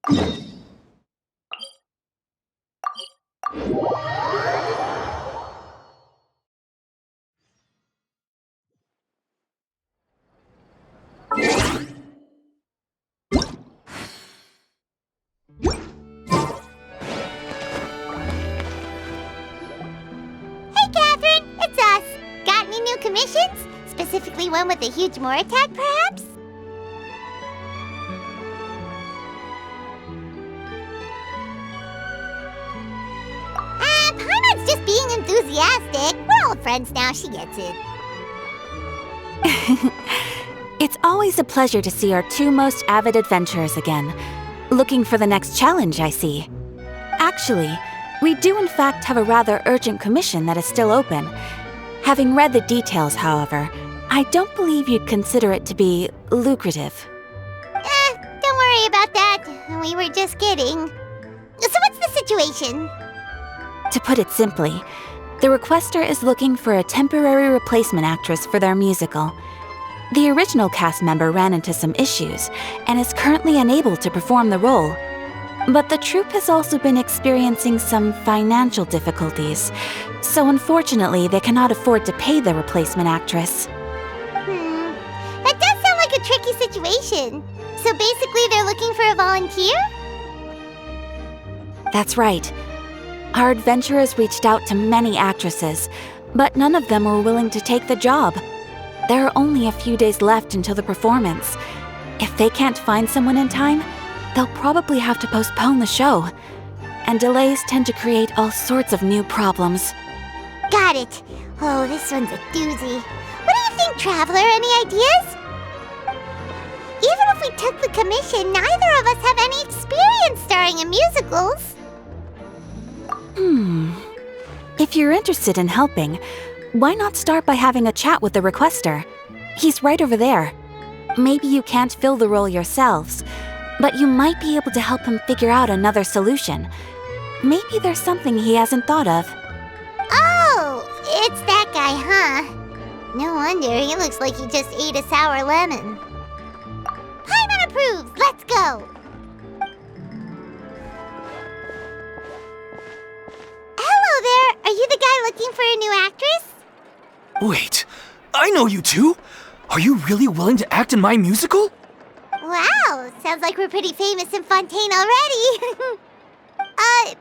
Catherine, it's us. Got any new commissions? Specifically one with a huge more attack, perhaps? Paimon's just being enthusiastic. We're old friends now, she gets it. It's always a pleasure to see our two most avid adventurers again. Looking for the next challenge, I see. Actually, we do in fact have a rather urgent commission that is still open. Having read the details, however, I don't believe you'd consider it to be lucrative. Don't worry about that. We were just kidding. So what's the situation? To put it simply, the requester is looking for a temporary replacement actress for their musical. The original cast member ran into some issues and is currently unable to perform the role. But the troupe has also been experiencing some financial difficulties, so unfortunately they cannot afford to pay the replacement actress. That does sound like a tricky situation. So basically they're looking for a volunteer? That's right. Our adventurers reached out to many actresses, but none of them were willing to take the job. There are only a few days left until the performance. If they can't find someone in time, they'll probably have to postpone the show. And delays tend to create all sorts of new problems. Got it. Oh, this one's a doozy. What do you think, Traveler? Any ideas? Even if we took the commission, neither of us have any experience starring in musicals. If you're interested in helping, why not start by having a chat with the requester? He's right over there. Maybe you can't fill the role yourselves, but you might be able to help him figure out another solution. Maybe there's something he hasn't thought of. Oh, it's that guy, huh? No wonder, he looks like he just ate a sour lemon. Paimon approves, let's go! Hello there, are you the guy looking for a new actress? Wait, I know you two! Are you really willing to act in my musical? Wow, sounds like we're pretty famous in Fontaine already.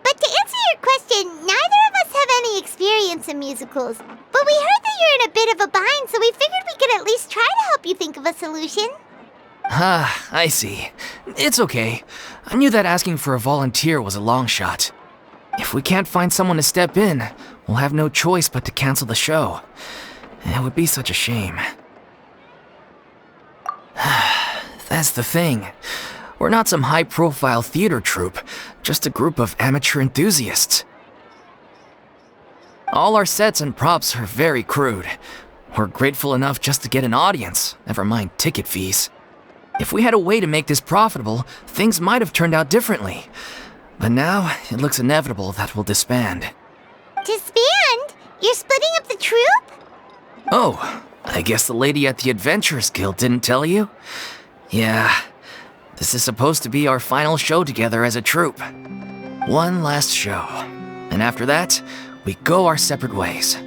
But to answer your question, neither of us have any experience in musicals. But we heard that you're in a bit of a bind, so we figured we could at least try to help you think of a solution. Ah, I see. It's okay. I knew that asking for a volunteer was a long shot. If we can't find someone to step in, we'll have no choice but to cancel the show. It would be such a shame. That's the thing. We're not some high-profile theater troupe, just a group of amateur enthusiasts. All our sets and props are very crude. We're grateful enough just to get an audience, never mind ticket fees. If we had a way to make this profitable, things might have turned out differently. But now, it looks inevitable that we'll disband. Disband? You're splitting up the troupe? Oh, I guess the lady at the Adventurers Guild didn't tell you? Yeah, this is supposed to be our final show together as a troupe. One last show. And after that, we go our separate ways.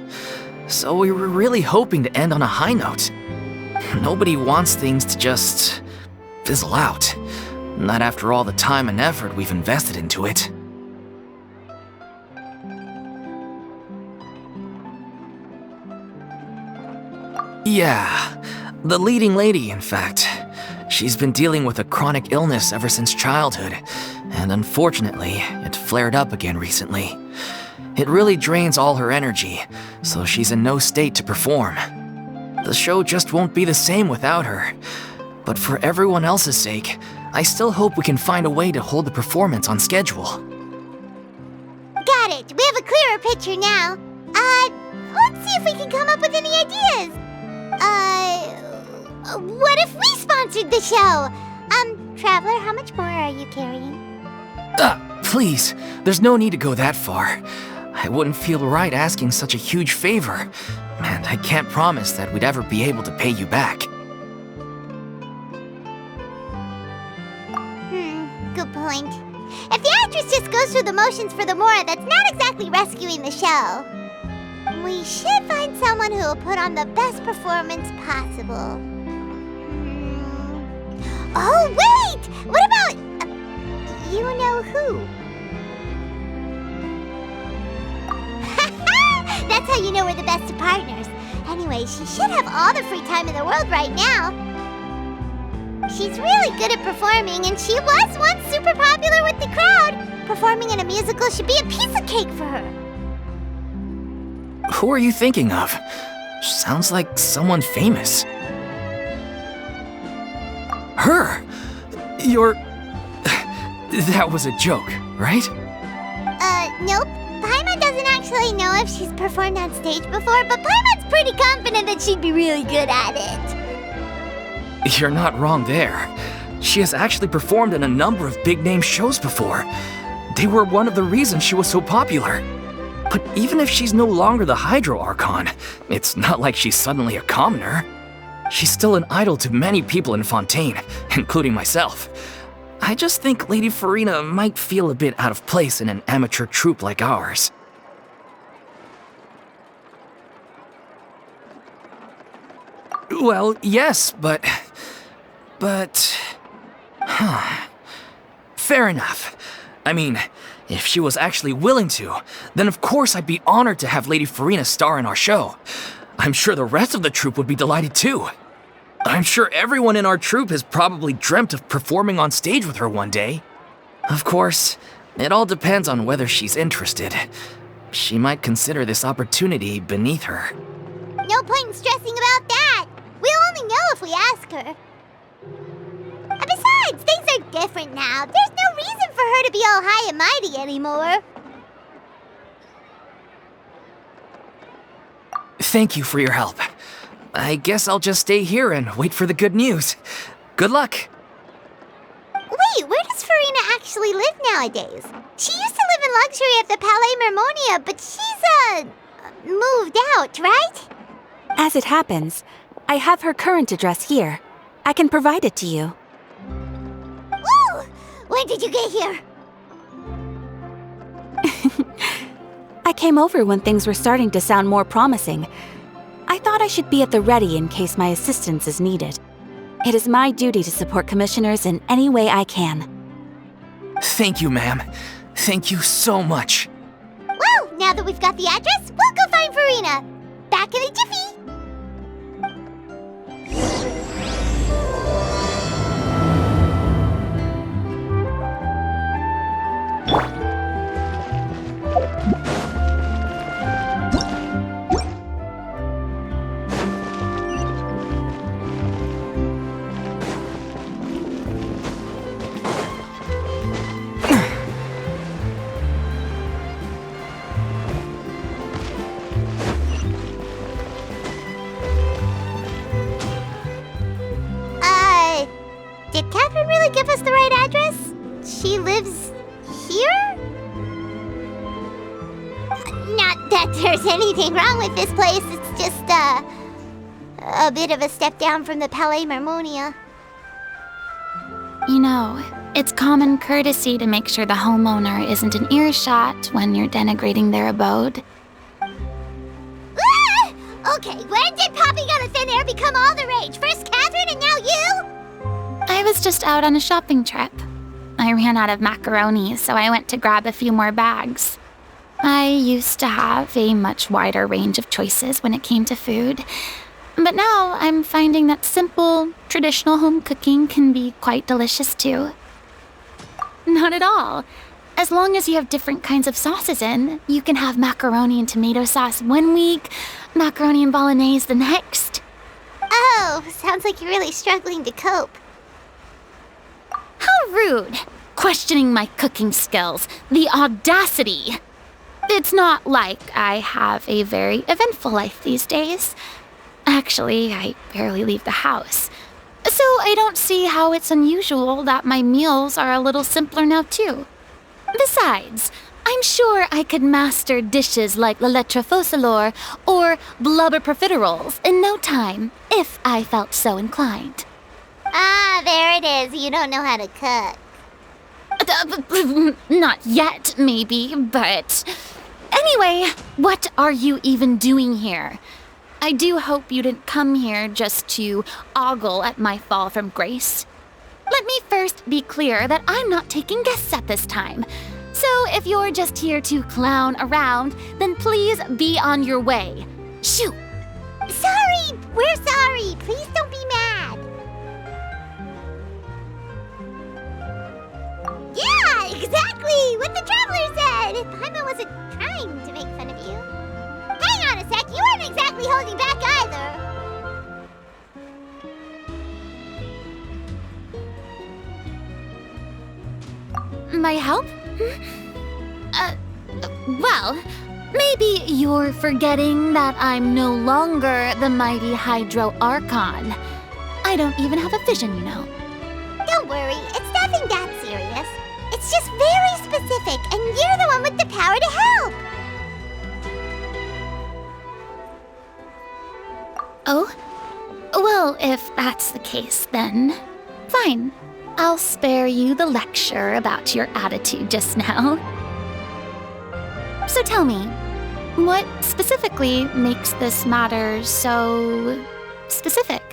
So we were really hoping to end on a high note. Nobody wants things to just fizzle out. Not after all the time and effort we've invested into it. Yeah, the leading lady, in fact. She's been dealing with a chronic illness ever since childhood, and unfortunately, it flared up again recently. It really drains all her energy, so she's in no state to perform. The show just won't be the same without her. But for everyone else's sake, I still hope we can find a way to hold the performance on schedule. Got it. We have a clearer picture now. Let's see if we can come up with any ideas. What if we sponsored the show? Traveler, how much more are you carrying? Please, there's no need to go that far. I wouldn't feel right asking such a huge favor, and I can't promise that we'd ever be able to pay you back. Good point. through the motions for the Mora, that's not exactly rescuing the show. We should find someone who will put on the best performance possible. Oh, wait! What about... you know who? That's how you know we're the best of partners. Anyway, she should have all the free time in the world right now. She's really good at performing, and she was once super popular with the crowd. Performing in a musical should be a piece of cake for her. Who are you thinking of? Sounds like someone famous. Her! You're... That was a joke, right? Nope. Paimon doesn't actually know if she's performed on stage before, but Paimon's pretty confident that she'd be really good at it. You're not wrong there. She has actually performed in a number of big-name shows before. They were one of the reasons she was so popular. But even if she's no longer the Hydro Archon, it's not like she's suddenly a commoner. She's still an idol to many people in Fontaine, including myself. I just think Lady Furina might feel a bit out of place in an amateur troupe like ours. Well, yes, but... Fair enough. I mean, if she was actually willing to, then of course I'd be honored to have Lady Furina star in our show. I'm sure the rest of the troupe would be delighted too. I'm sure everyone in our troupe has probably dreamt of performing on stage with her one day. Of course, it all depends on whether she's interested. She might consider this opportunity beneath her. No point in stressing about that. We'll only know if we ask her. And besides, things are different now. There's no reason for her to be all high and mighty anymore. Thank you for your help. I guess I'll just stay here and wait for the good news. Good luck. Wait, where does Furina actually live nowadays? She used to live in luxury at the Palais Mermonia, but she's, moved out, right? As it happens, I have her current address here. I can provide it to you. Woo! When did you get here? I came over when things were starting to sound more promising. I thought I should be at the ready in case my assistance is needed. It is my duty to support commissioners in any way I can. Thank you, ma'am. Thank you so much. Well, now that we've got the address, we'll go find Furina. Back in a jiffy. Did Catherine really give us the right address? She lives here? Not that there's anything wrong with this place, it's just, a bit of a step down from the Palais Mermonia. You know, it's common courtesy to make sure the homeowner isn't in earshot when you're denigrating their abode. Ah! Okay, when did popping out of thin air become all the rage? First Catherine and now you? I was just out on a shopping trip. I ran out of macaroni, so I went to grab a few more bags. I used to have a much wider range of choices when it came to food, but now I'm finding that simple, traditional home cooking can be quite delicious too. Not at all. As long as you have different kinds of sauces in, you can have macaroni and tomato sauce one week, macaroni and bolognese the next. Oh, sounds like you're really struggling to cope. How rude! Questioning my cooking skills. The audacity! It's not like I have a very eventful life these days. Actually, I barely leave the house. So I don't see how it's unusual that my meals are a little simpler now too. Besides, I'm sure I could master dishes like la lettre faucilor or blubber profiteroles in no time, if I felt so inclined. Ah, there it is. You don't know how to cook. Not yet, maybe, but... Anyway, what are you even doing here? I do hope you didn't come here just to ogle at my fall from grace. Let me first be clear that I'm not taking guests at this time. So if you're just here to clown around, then please be on your way. Shoo! Sorry! We're sorry! Please don't be mad! Yeah, exactly! What the traveler said! Paimon wasn't trying to make fun of you. Hang on a sec, you weren't exactly holding back either. My help? Well, maybe you're forgetting that I'm no longer the mighty Hydro Archon. I don't even have a vision, you know. Don't worry, it's nothing that serious. It's just very specific, and you're the one with the power to help. Oh? Well, if that's the case, then fine. I'll spare you the lecture about your attitude just now. So tell me, what specifically makes this matter so specific?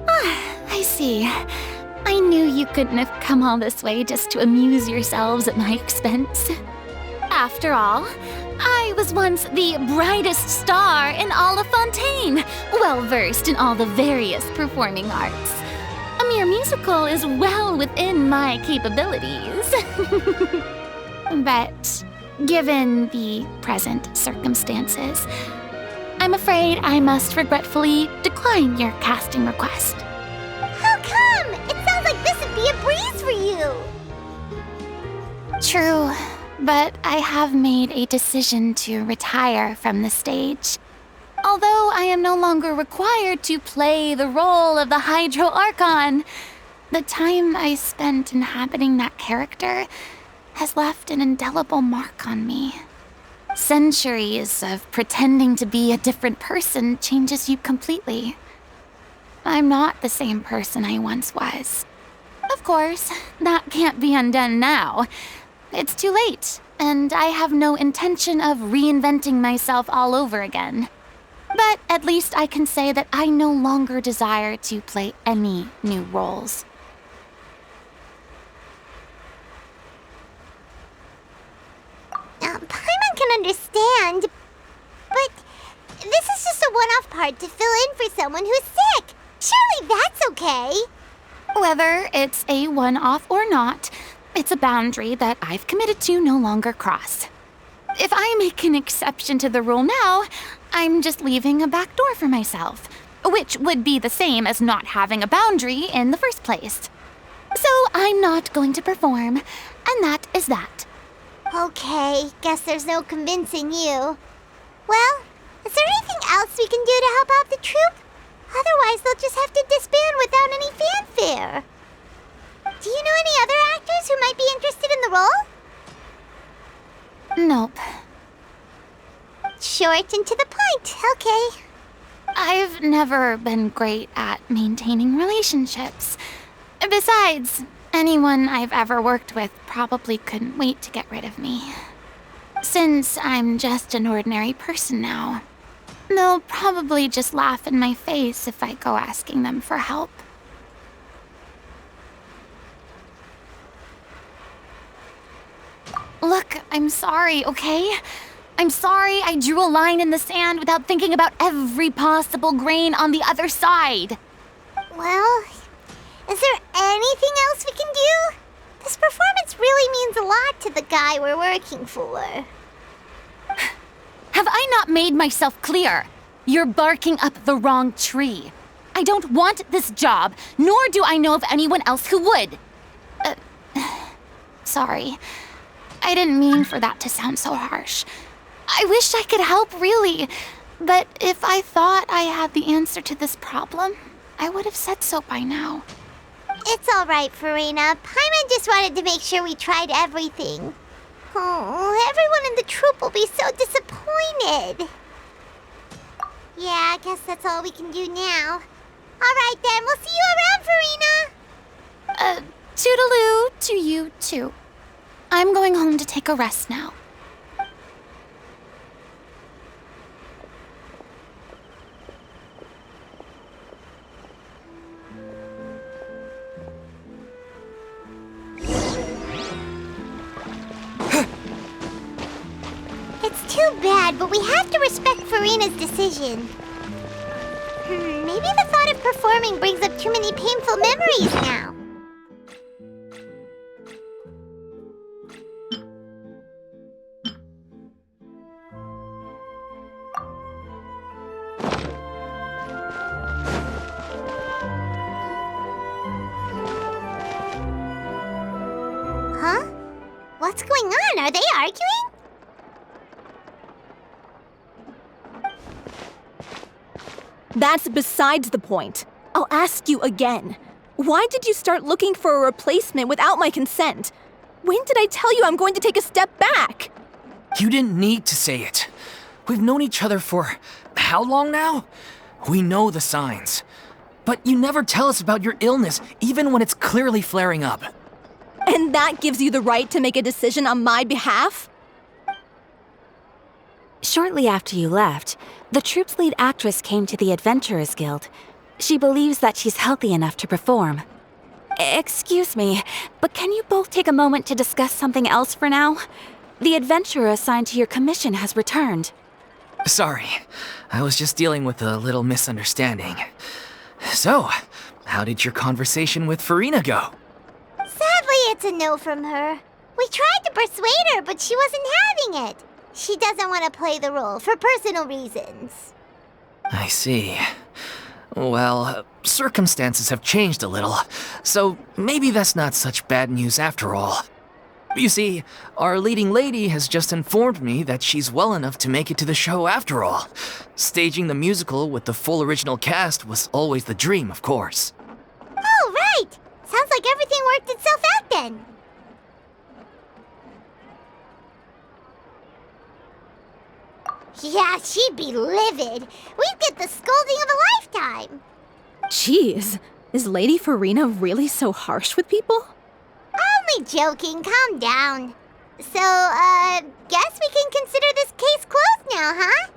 I see. I knew you couldn't have come all this way just to amuse yourselves at my expense. After all, I was once the brightest star in all of Fontaine, well-versed in all the various performing arts. A mere musical is well within my capabilities. But given the present circumstances, I'm afraid I must regretfully decline your casting request. How come? It sounds like this would be a breeze for you. True, but I have made a decision to retire from the stage. Although I am no longer required to play the role of the Hydro Archon, the time I spent inhabiting that character has left an indelible mark on me. Centuries of pretending to be a different person changes you completely. I'm not the same person I once was. Of course, that can't be undone now. It's too late, and I have no intention of reinventing myself all over again. But at least I can say that I no longer desire to play any new roles. Paimon can understand, but this is just a one-off part to fill in for someone who's sick. Surely that's okay. Whether it's a one-off or not, it's a boundary that I've committed to no longer cross. If I make an exception to the rule now, I'm just leaving a back door for myself, which would be the same as not having a boundary in the first place. So I'm not going to perform, and that is that. Okay, guess there's no convincing you. Well, is there anything else we can do to help out the troupe? Otherwise, they'll just have to disband without any fanfare. Do you know any other actors who might be interested in the role? Nope. Short and to the point, okay. I've never been great at maintaining relationships. Besides, anyone I've ever worked with probably couldn't wait to get rid of me. Since I'm just an ordinary person now, they'll probably just laugh in my face if I go asking them for help. Look, I'm sorry, okay? I'm sorry I drew a line in the sand without thinking about every possible grain on the other side. Well, is there anything else we can do? This performance really means a lot to the guy we're working for. Have I not made myself clear? You're barking up the wrong tree. I don't want this job, nor do I know of anyone else who would. Sorry. I didn't mean for that to sound so harsh. I wish I could help, really. But if I thought I had the answer to this problem, I would have said so by now. It's all right, Furina. Paimon just wanted to make sure we tried everything. Oh, everyone in the troupe will be so disappointed. Yeah, I guess that's all we can do now. right then, we'll see you around, Furina. Toodaloo to you too. I'm going home to take a rest now. It's too bad, but we have to respect Furina's decision. Maybe the thought of performing brings up too many painful memories now. Huh? What's going on? Are they arguing? That's besides the point. I'll ask you again. Why did you start looking for a replacement without my consent? When did I tell you I'm going to take a step back? You didn't need to say it. We've known each other for how long now? We know the signs. But you never tell us about your illness, even when it's clearly flaring up. And that gives you the right to make a decision on my behalf? Shortly after you left, the troupe's lead actress came to the Adventurers Guild. She believes that she's healthy enough to perform. Excuse me, but can you both take a moment to discuss something else for now? The adventurer assigned to your commission has returned. Sorry, I was just dealing with a little misunderstanding. So, how did your conversation with Furina go? Sadly, it's a no from her. We tried to persuade her, but she wasn't having it. She doesn't want to play the role for personal reasons. I see. Well, circumstances have changed a little, so maybe that's not such bad news after all. You see, our leading lady has just informed me that she's well enough to make it to the show after all. Staging the musical with the full original cast was always the dream, of course. Oh, right! Sounds like everything worked itself out then. Yeah, she'd be livid. We'd get the scolding of a lifetime. Jeez, is Lady Furina really so harsh with people? Only joking, calm down. So, guess we can consider this case closed now, huh?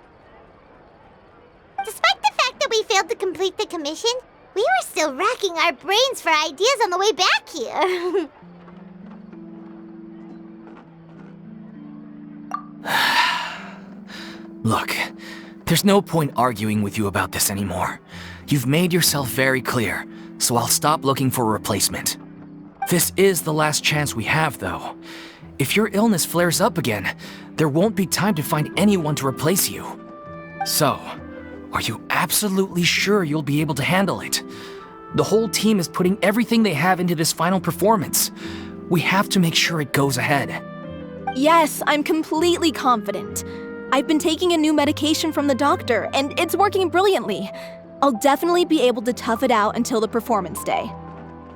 Despite the fact that we failed to complete the commission, we were still racking our brains for ideas on the way back here. Look, there's no point arguing with you about this anymore. You've made yourself very clear, so I'll stop looking for a replacement. This is the last chance we have, though. If your illness flares up again, there won't be time to find anyone to replace you. So, are you absolutely sure you'll be able to handle it? The whole team is putting everything they have into this final performance. We have to make sure it goes ahead. Yes, I'm completely confident. I've been taking a new medication from the doctor, and it's working brilliantly. I'll definitely be able to tough it out until the performance day.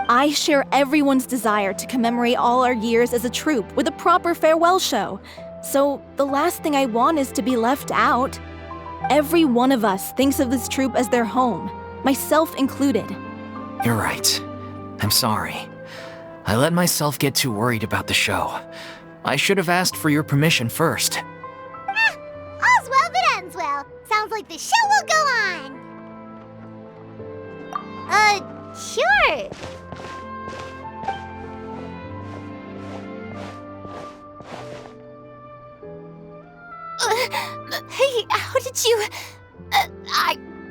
I share everyone's desire to commemorate all our years as a troupe with a proper farewell show. So the last thing I want is to be left out. Every one of us thinks of this troupe as their home, myself included. You're right. I'm sorry. I let myself get too worried about the show. I should have asked for your permission first. All's well that ends well. Sounds like the show will go on. Sure. Hey, how did you...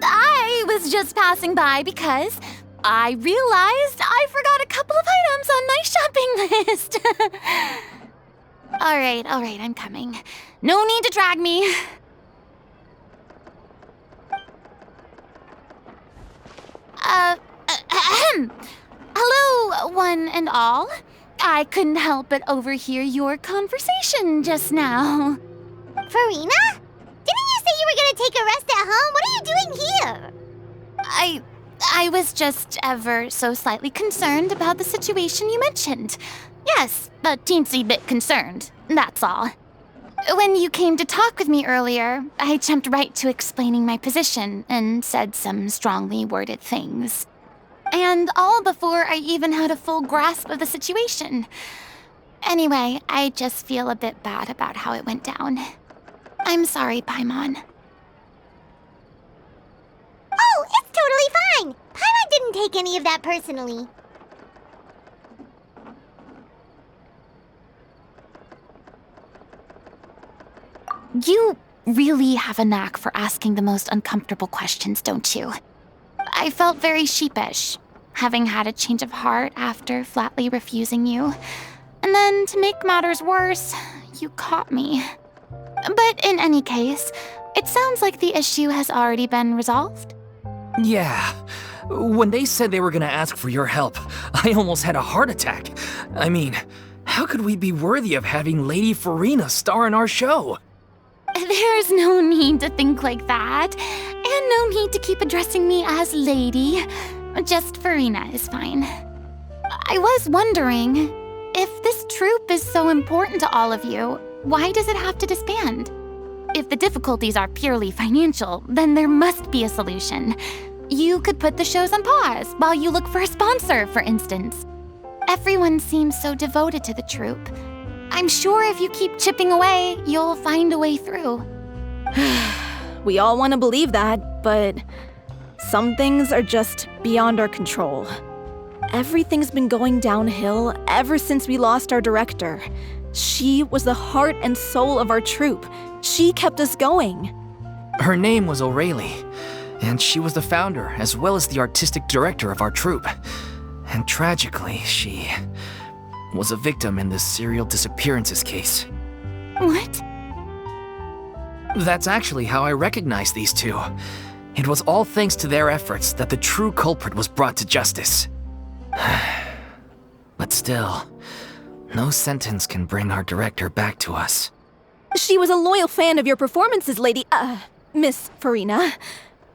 I was just passing by because I realized I forgot a couple of items on my shopping list. All right, I'm coming. No need to drag me. Hello, one and all. I couldn't help but overhear your conversation just now. Furina? Didn't you say you were gonna take a rest at home? What are you doing here? I was just ever so slightly concerned about the situation you mentioned. Yes, a teensy bit concerned, that's all. When you came to talk with me earlier, I jumped right to explaining my position and said some strongly worded things. And all before I even had a full grasp of the situation. Anyway, I just feel a bit bad about how it went down. I'm sorry, Paimon. Oh, it's totally fine. Paimon didn't take any of that personally. You really have a knack for asking the most uncomfortable questions, don't you? I felt very sheepish, having had a change of heart after flatly refusing you. And then, to make matters worse, you caught me. But in any case, it sounds like the issue has already been resolved. Yeah. When they said they were gonna ask for your help, I almost had a heart attack. I mean, how could we be worthy of having Lady Furina star in our show? There's no need to think like that, and no need to keep addressing me as lady. Just Furina is fine. I was wondering, if this troupe is so important to all of you, why does it have to disband? If the difficulties are purely financial, then there must be a solution. You could put the shows on pause while you look for a sponsor, for instance. Everyone seems so devoted to the troupe. I'm sure if you keep chipping away, you'll find a way through. We all want to believe that, but some things are just beyond our control. Everything's been going downhill ever since we lost our director. She was the heart and soul of our troupe. She kept us going. Her name was O'Reilly, and she was the founder as well as the artistic director of our troupe. And tragically, she was a victim in this serial disappearances case. What? That's actually how I recognized these two. It was all thanks to their efforts that the true culprit was brought to justice. But still, no sentence can bring our director back to us. She was a loyal fan of your performances, Miss Furina.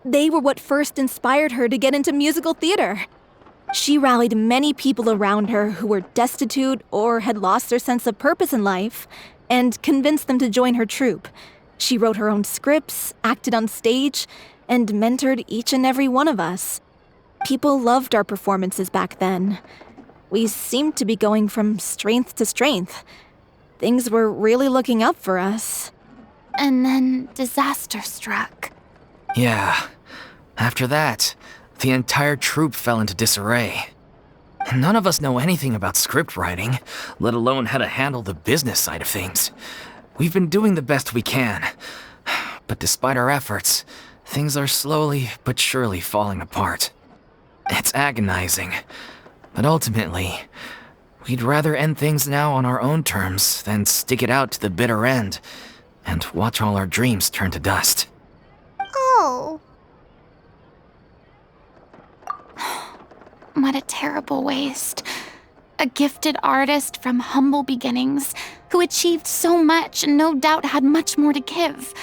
They were what first inspired her to get into musical theater. She rallied many people around her who were destitute or had lost their sense of purpose in life, and convinced them to join her troupe. She wrote her own scripts, acted on stage, and mentored each and every one of us. People loved our performances back then. We seemed to be going from strength to strength. Things were really looking up for us. And then disaster struck. Yeah. After that, the entire troupe fell into disarray. None of us know anything about script writing, let alone how to handle the business side of things. We've been doing the best we can. But despite our efforts, things are slowly but surely falling apart. It's agonizing. But ultimately, we'd rather end things now on our own terms than stick it out to the bitter end and watch all our dreams turn to dust. Oh. What a terrible waste. A gifted artist from humble beginnings who achieved so much and no doubt had much more to give.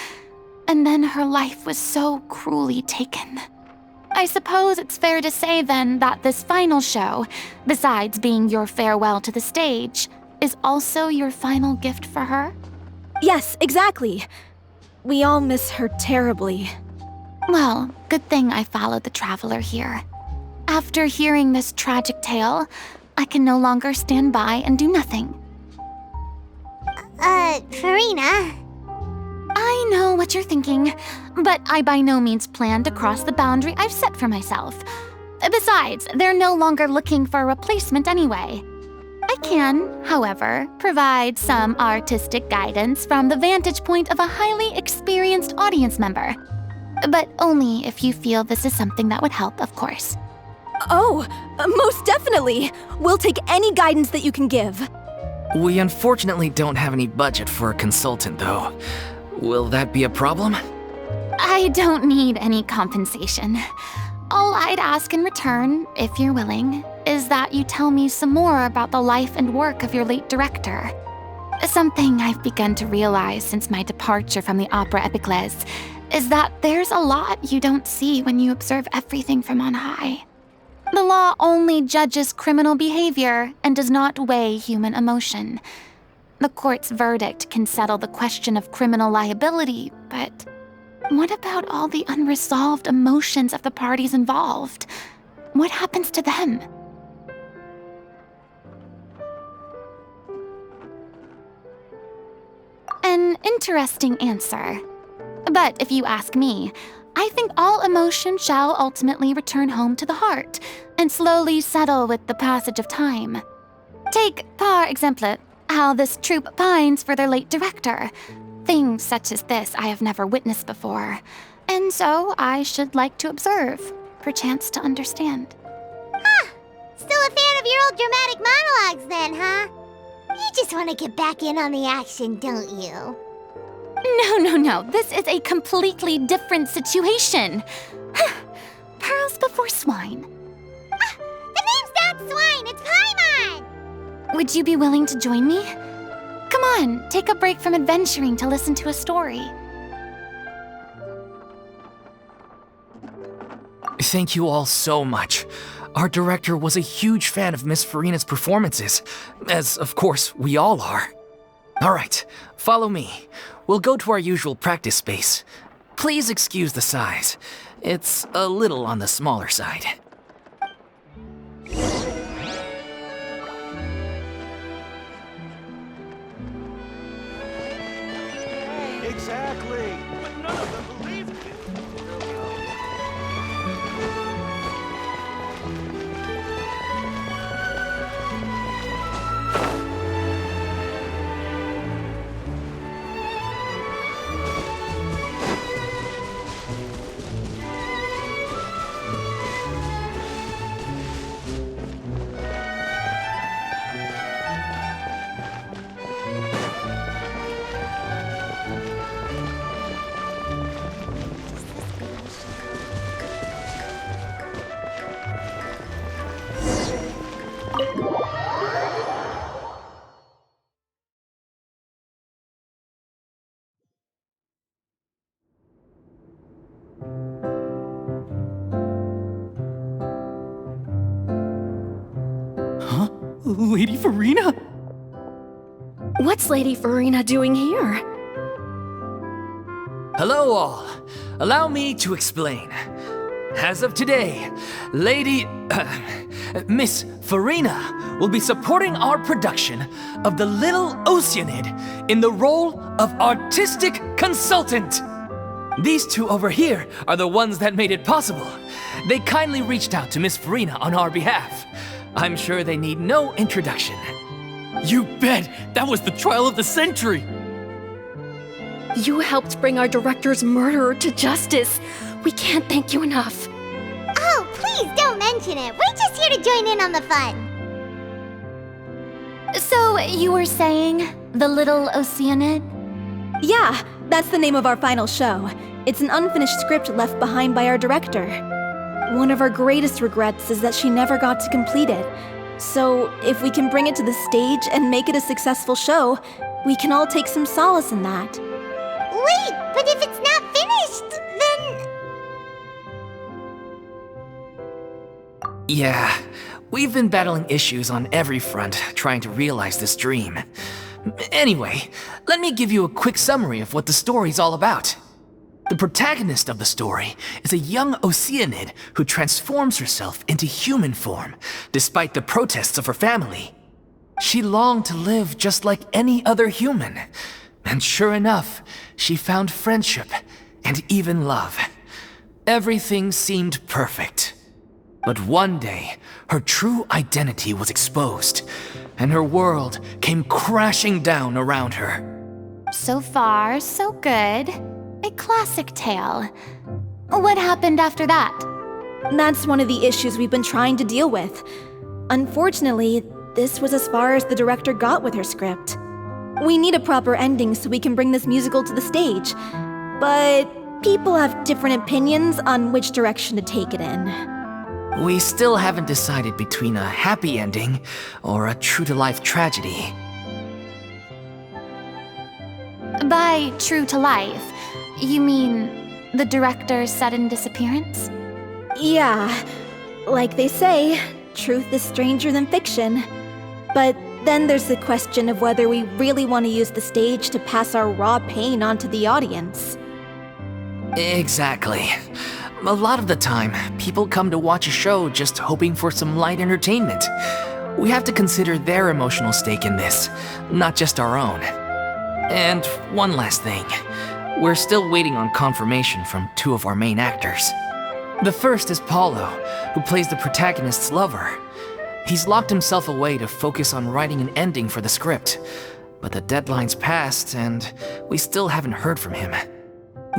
And then her life was so cruelly taken. I suppose it's fair to say then that this final show, besides being your farewell to the stage, is also your final gift for her? Yes, exactly. We all miss her terribly. Well, good thing I followed the traveler here. After hearing this tragic tale, I can no longer stand by and do nothing. Furina. I know what you're thinking, but I by no means plan to cross the boundary I've set for myself. Besides, they're no longer looking for a replacement anyway. I can, however, provide some artistic guidance from the vantage point of a highly experienced audience member. But only if you feel this is something that would help, of course. Oh, most definitely. We'll take any guidance that you can give. We unfortunately don't have any budget for a consultant, though. Will that be a problem? I don't need any compensation. All I'd ask in return, if you're willing, is that you tell me some more about the life and work of your late director. Something I've begun to realize since my departure from the Opera Epiclese is that there's a lot you don't see when you observe everything from on high. The law only judges criminal behavior and does not weigh human emotion. The court's verdict can settle the question of criminal liability, but what about all the unresolved emotions of the parties involved? What happens to them? An interesting answer. But if you ask me, I think all emotion shall ultimately return home to the heart and slowly settle with the passage of time. Take, par exemple, how this troupe pines for their late director. Things such as this I have never witnessed before, and so I should like to observe, perchance to understand. Still a fan of your old dramatic monologues then, huh? You just want to get back in on the action, don't you? No. This is a completely different situation. Pearls before swine. The name's not Swine, it's Paimon! Would you be willing to join me? Come on, take a break from adventuring to listen to a story. Thank you all so much. Our director was a huge fan of Miss Furina's performances, as of course we all are. All right, follow me. We'll go to our usual practice space. Please excuse the size. It's a little on the smaller side. Exactly. But none of them believed it. Lady Furina? What's Lady Furina doing here? Hello all. Allow me to explain. As of today, Miss Furina will be supporting our production of The Little Oceanid in the role of artistic consultant. These two over here are the ones that made it possible. They kindly reached out to Miss Furina on our behalf. I'm sure they need no introduction. You bet! That was the trial of the century! You helped bring our director's murderer to justice. We can't thank you enough. Oh, please don't mention it. We're just here to join in on the fun. So, you were saying The Little Oceanid? Yeah, that's the name of our final show. It's an unfinished script left behind by our director. One of our greatest regrets is that she never got to complete it. So, if we can bring it to the stage and make it a successful show, we can all take some solace in that. Wait, but if it's not finished, then... Yeah, we've been battling issues on every front trying to realize this dream. Anyway, let me give you a quick summary of what the story's all about. The protagonist of the story is a young Oceanid who transforms herself into human form, despite the protests of her family. She longed to live just like any other human, and sure enough, she found friendship and even love. Everything seemed perfect. But one day, her true identity was exposed, and her world came crashing down around her. So far, so good. A classic tale. What happened after that? That's one of the issues we've been trying to deal with. Unfortunately, this was as far as the director got with her script. We need a proper ending so we can bring this musical to the stage. But people have different opinions on which direction to take it in. We still haven't decided between a happy ending or a true-to-life tragedy. By true to life, you mean the director's sudden disappearance? Yeah, like they say, truth is stranger than fiction. But Then there's the question of whether we really want to use the stage to pass our raw pain onto the audience. Exactly. A lot of the time, people come to watch a show just hoping for some light entertainment. We have to consider their emotional stake in this, not just our own. And one last thing. We're still waiting on confirmation from two of our main actors. The first is Paulo, who plays the protagonist's lover. He's locked himself away to focus on writing an ending for the script, but the deadline's passed and we still haven't heard from him.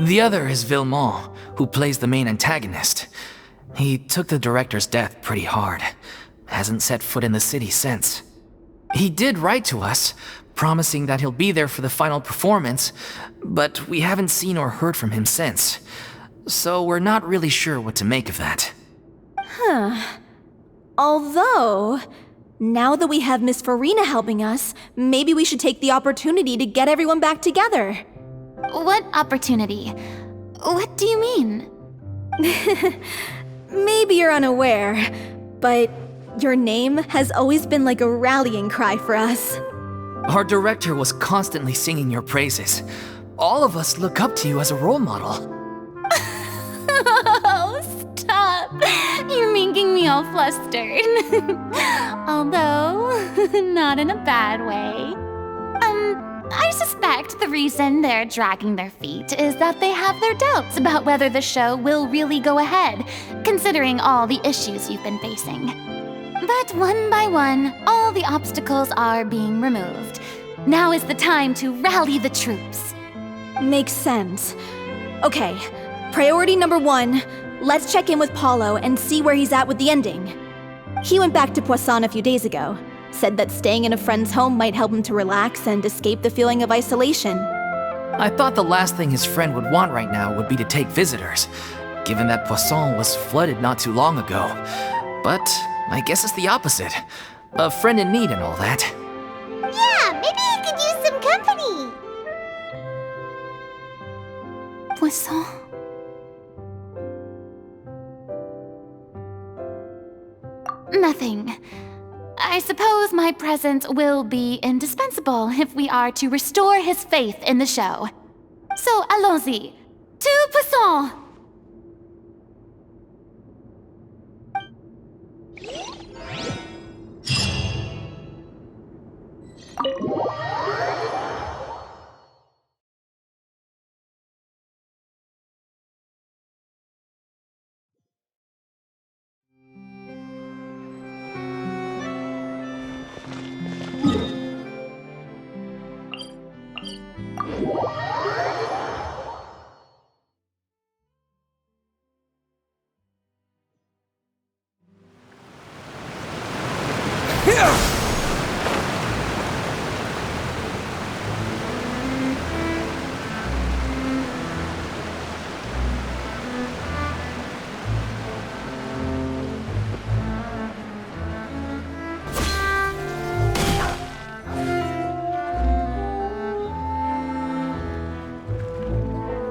The other is Villemont, who plays the main antagonist. He took the director's death pretty hard. Hasn't set foot in the city since. He did write to us, promising that he'll be there for the final performance, but we haven't seen or heard from him since. So we're not really sure what to make of that. Although, now that we have Miss Furina helping us, maybe we should take the opportunity to get everyone back together. What opportunity? What do you mean? Maybe you're unaware, but your name has always been like a rallying cry for us. Our director was constantly singing your praises. All of us look up to you as a role model. Oh, stop! You're making me all flustered. Although, not in a bad way. I suspect the reason they're dragging their feet is that they have their doubts about whether the show will really go ahead, considering all the issues you've been facing. But one by one, all the obstacles are being removed. Now is the time to rally the troops. Makes sense. Okay, priority number 1, let's check in with Paulo and see where he's at with the ending. He went back to Poisson a few days ago. Said that staying in a friend's home might help him to relax and escape the feeling of isolation. I thought the last thing his friend would want right now would be to take visitors, given that Poisson was flooded not too long ago. But I guess it's the opposite. A friend in need and all that. Yeah, maybe he could use some company. Poisson. Nothing. I suppose my presence will be indispensable if we are to restore his faith in the show. So allons-y. To Poisson!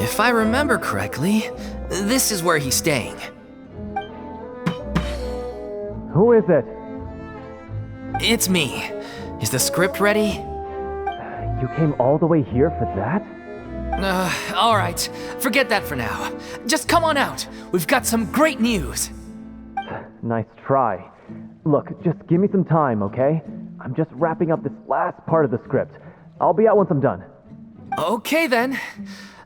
If I remember correctly, this is where he's staying. Who is it? It's me. Is the script ready? You came all the way here for that? All right. Forget that for now. Just come on out. We've got some great news. Nice try. Look, just give me some time, okay? I'm just wrapping up this last part of the script. I'll be out once I'm done. Okay then.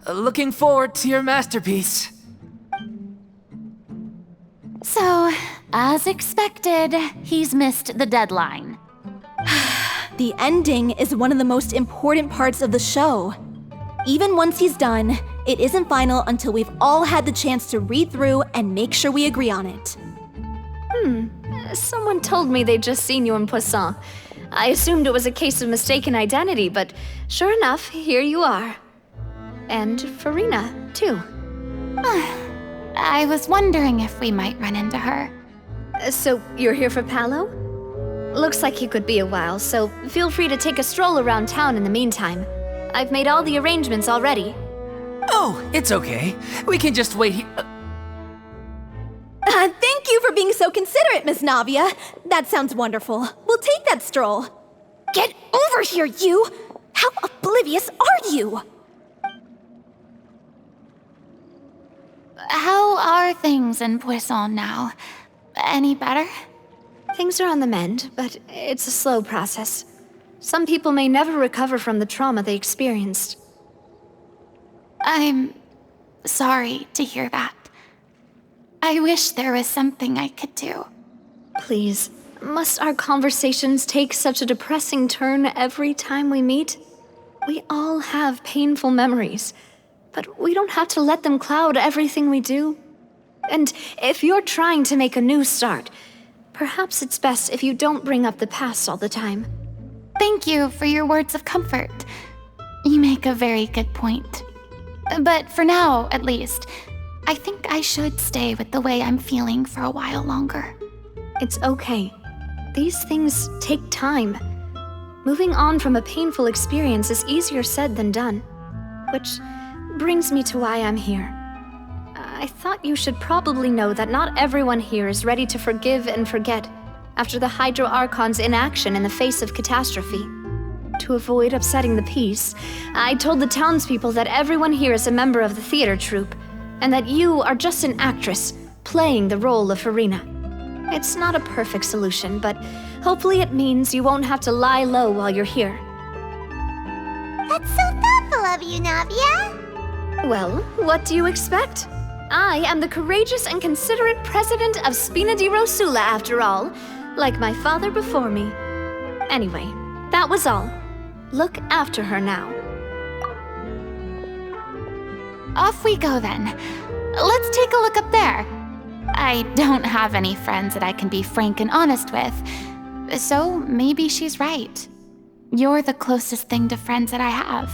Looking forward to your masterpiece. So, as expected, he's missed the deadline. The ending is one of the most important parts of the show. Even once he's done, it isn't final until we've all had the chance to read through and make sure we agree on it. Someone told me they'd just seen you in Poisson. I assumed it was a case of mistaken identity, but sure enough, here you are. And Furina, too. I was wondering if we might run into her. So, you're here for Paolo? Looks like he could be a while, so feel free to take a stroll around town in the meantime. I've made all the arrangements already. Oh, it's okay. We can just wait here. Thank you for being so considerate, Miss Navia. That sounds wonderful. We'll take that stroll. Get over here, you! How oblivious are you? How are things in Poisson now? Any better? Things are on the mend, but it's a slow process. Some people may never recover from the trauma they experienced. I'm sorry to hear that. I wish there was something I could do. Please, must our conversations take such a depressing turn every time we meet? We all have painful memories, but we don't have to let them cloud everything we do. And if you're trying to make a new start, perhaps it's best if you don't bring up the past all the time. Thank you for your words of comfort. You make a very good point. But for now, at least, I think I should stay with the way I'm feeling for a while longer. It's okay. These things take time. Moving on from a painful experience is easier said than done. Which brings me to why I'm here. I thought you should probably know that not everyone here is ready to forgive and forget after the Hydro Archon's inaction in the face of catastrophe. To avoid upsetting the peace, I told the townspeople that everyone here is a member of the theater troupe, and that you are just an actress playing the role of Furina. It's not a perfect solution, but hopefully it means you won't have to lie low while you're here. That's so thoughtful of you, Navia. Well, what do you expect? I am the courageous and considerate president of Spina di Rosula, after all, like my father before me. Anyway, that was all. Look after her now. Off we go then. Let's take a look up there. I don't have any friends that I can be frank and honest with, so maybe she's right. You're the closest thing to friends that I have.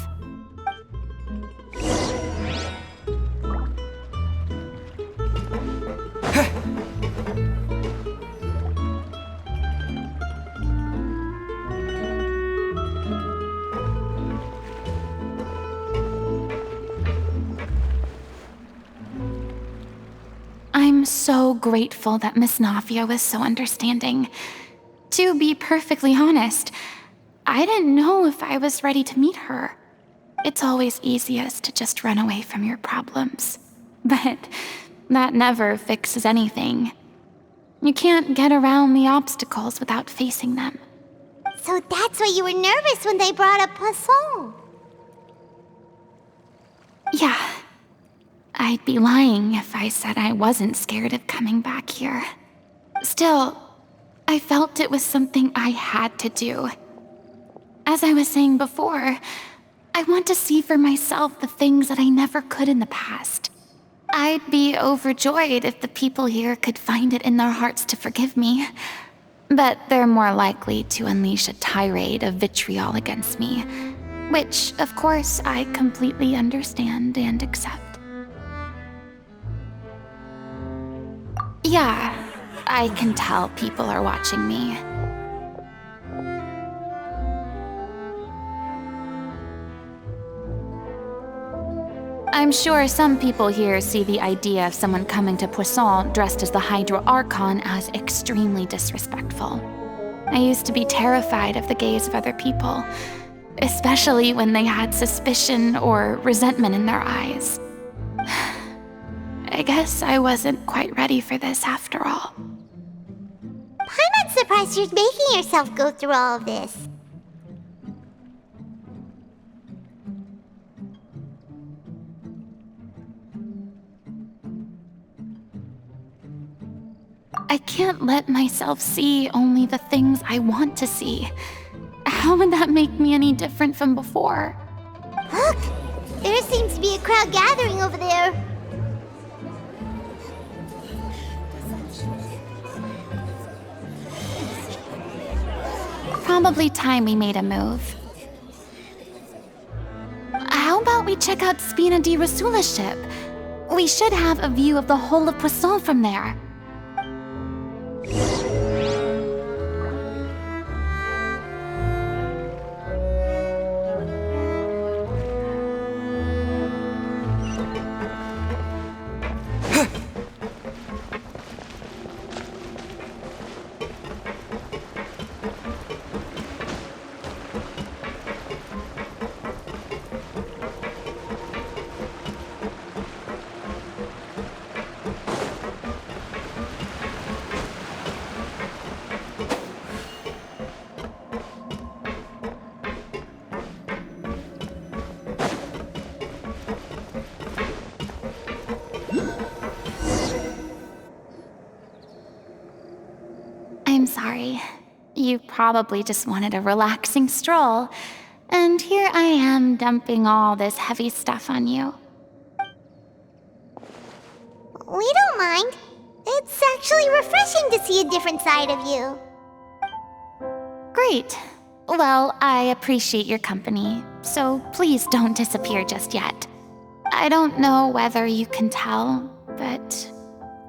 I'm so grateful that Miss Navia was so understanding. To be perfectly honest, I didn't know if I was ready to meet her. It's always easiest to just run away from your problems. But that never fixes anything. You can't get around the obstacles without facing them. So that's why you were nervous when they brought up Poisson. Yeah. I'd be lying if I said I wasn't scared of coming back here. Still, I felt it was something I had to do. As I was saying before, I want to see for myself the things that I never could in the past. I'd be overjoyed if the people here could find it in their hearts to forgive me. But they're more likely to unleash a tirade of vitriol against me, which, of course, I completely understand and accept. Yeah, I can tell people are watching me. I'm sure some people here see the idea of someone coming to Poisson dressed as the Hydro Archon as extremely disrespectful. I used to be terrified of the gaze of other people, especially when they had suspicion or resentment in their eyes. I guess I wasn't quite ready for this after all. I'm not surprised you're making yourself go through all of this. I can't let myself see only the things I want to see. How would that make me any different from before? Look! There seems to be a crowd gathering over there. Probably time we made a move. How about we check out Spina di Rosula's ship? We should have a view of the whole of Poisson from there. You probably just wanted a relaxing stroll, and here I am dumping all this heavy stuff on you. We don't mind. It's actually refreshing to see a different side of you. Great. Well, I appreciate your company, so please don't disappear just yet. I don't know whether you can tell, but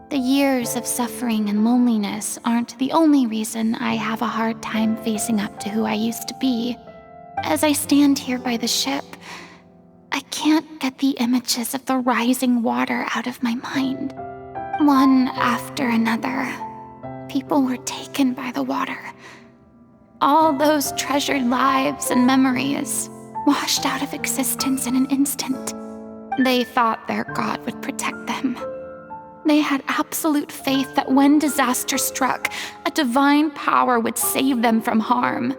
the years of suffering and loneliness aren't the only reason I have a hard time facing up to who I used to be. As I stand here by the ship, I can't get the images of the rising water out of my mind. One after another, people were taken by the water. All those treasured lives and memories washed out of existence in an instant. They thought their God would protect them. They had absolute faith that when disaster struck, a divine power would save them from harm.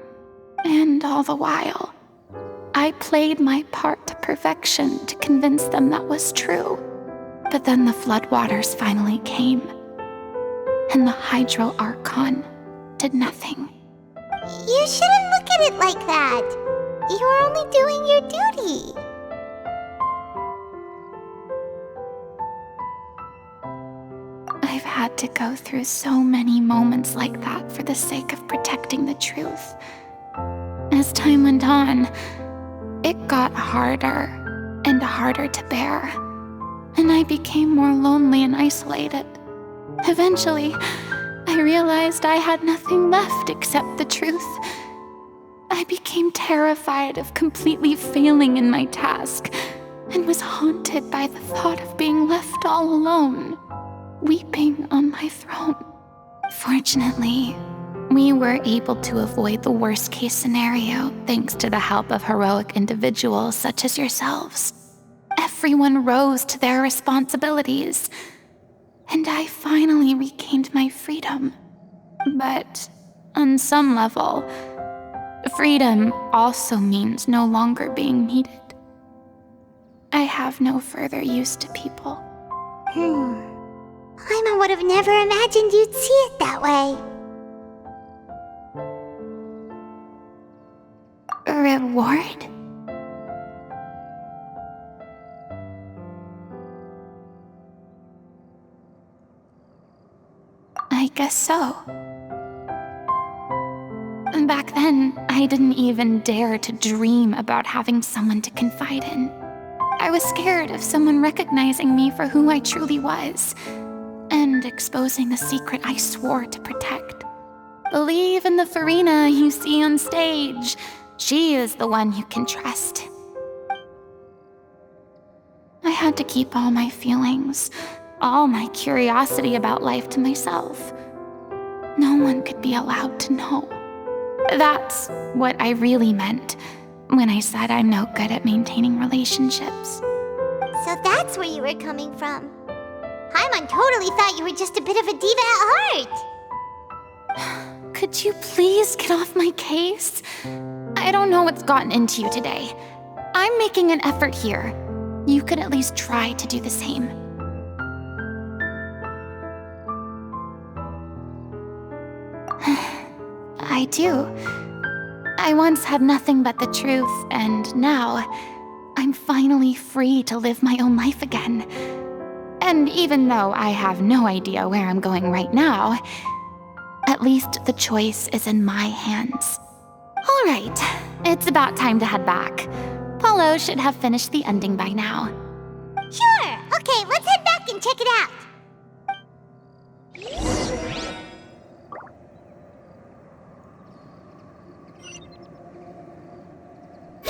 And all the while, I played my part to perfection to convince them that was true. But then the floodwaters finally came, and the Hydro Archon did nothing. You shouldn't look at it like that. You are only doing your duty. I've had to go through so many moments like that for the sake of protecting the truth. As time went on, it got harder and harder to bear, and I became more lonely and isolated. Eventually, I realized I had nothing left except the truth. I became terrified of completely failing in my task, and was haunted by the thought of being left all alone, weeping on my throne. Fortunately, we were able to avoid the worst-case scenario thanks to the help of heroic individuals such as yourselves. Everyone rose to their responsibilities, and I finally regained my freedom. But on some level, freedom also means no longer being needed. I have no further use to people. Paimon would have never imagined you'd see it that way. A reward? I guess so. Back then, I didn't even dare to dream about having someone to confide in. I was scared of someone recognizing me for who I truly was, and exposing the secret I swore to protect. Believe in the Furina you see on stage. She is the one you can trust. I had to keep all my feelings, all my curiosity about life to myself. No one could be allowed to know. That's what I really meant when I said I'm no good at maintaining relationships. So that's where you were coming from. Paimon totally thought you were just a bit of a diva at heart. Could you please get off my case? I don't know what's gotten into you today. I'm making an effort here. You could at least try to do the same. I do. I once had nothing but the truth, and now I'm finally free to live my own life again. And even though I have no idea where I'm going right now, at least the choice is in my hands. All right, it's about time to head back. Paulo should have finished the ending by now. Sure. Okay, let's head back and check it out.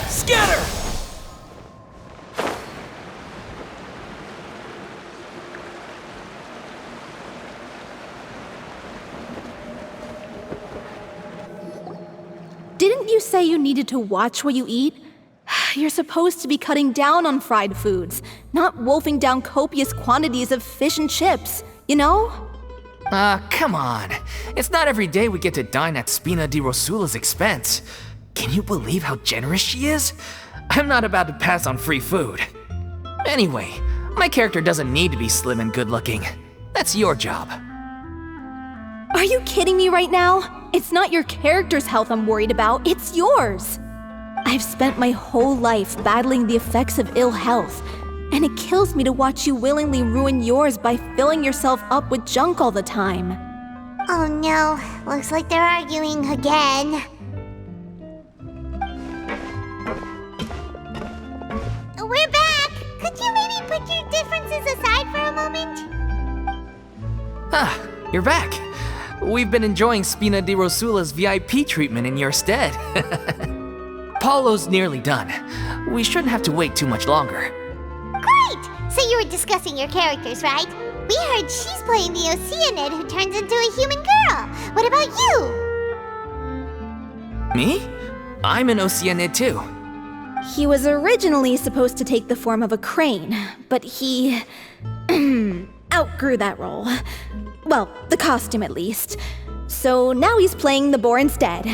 Scatter! Didn't you say you needed to watch what you eat? You're supposed to be cutting down on fried foods, not wolfing down copious quantities of fish and chips, you know? Come on. It's not every day we get to dine at Spina di Rosula's expense. Can you believe how generous she is? I'm not about to pass on free food. Anyway, my character doesn't need to be slim and good-looking. That's your job. Are you kidding me right now? It's not your character's health I'm worried about, it's yours. I've spent my whole life battling the effects of ill health, and it kills me to watch you willingly ruin yours by filling yourself up with junk all the time. Oh no, looks like they're arguing again. We're back! Could you maybe put your differences aside for a moment? Ah, you're back. We've been enjoying Spina di Rosula's VIP treatment in your stead. Paulo's nearly done. We shouldn't have to wait too much longer. Great! So you were discussing your characters, right? We heard she's playing the Oceanid who turns into a human girl. What about you? Me? I'm an Oceanid too. He was originally supposed to take the form of a crane, but he outgrew that role. Well, the costume at least. So now he's playing the boar instead.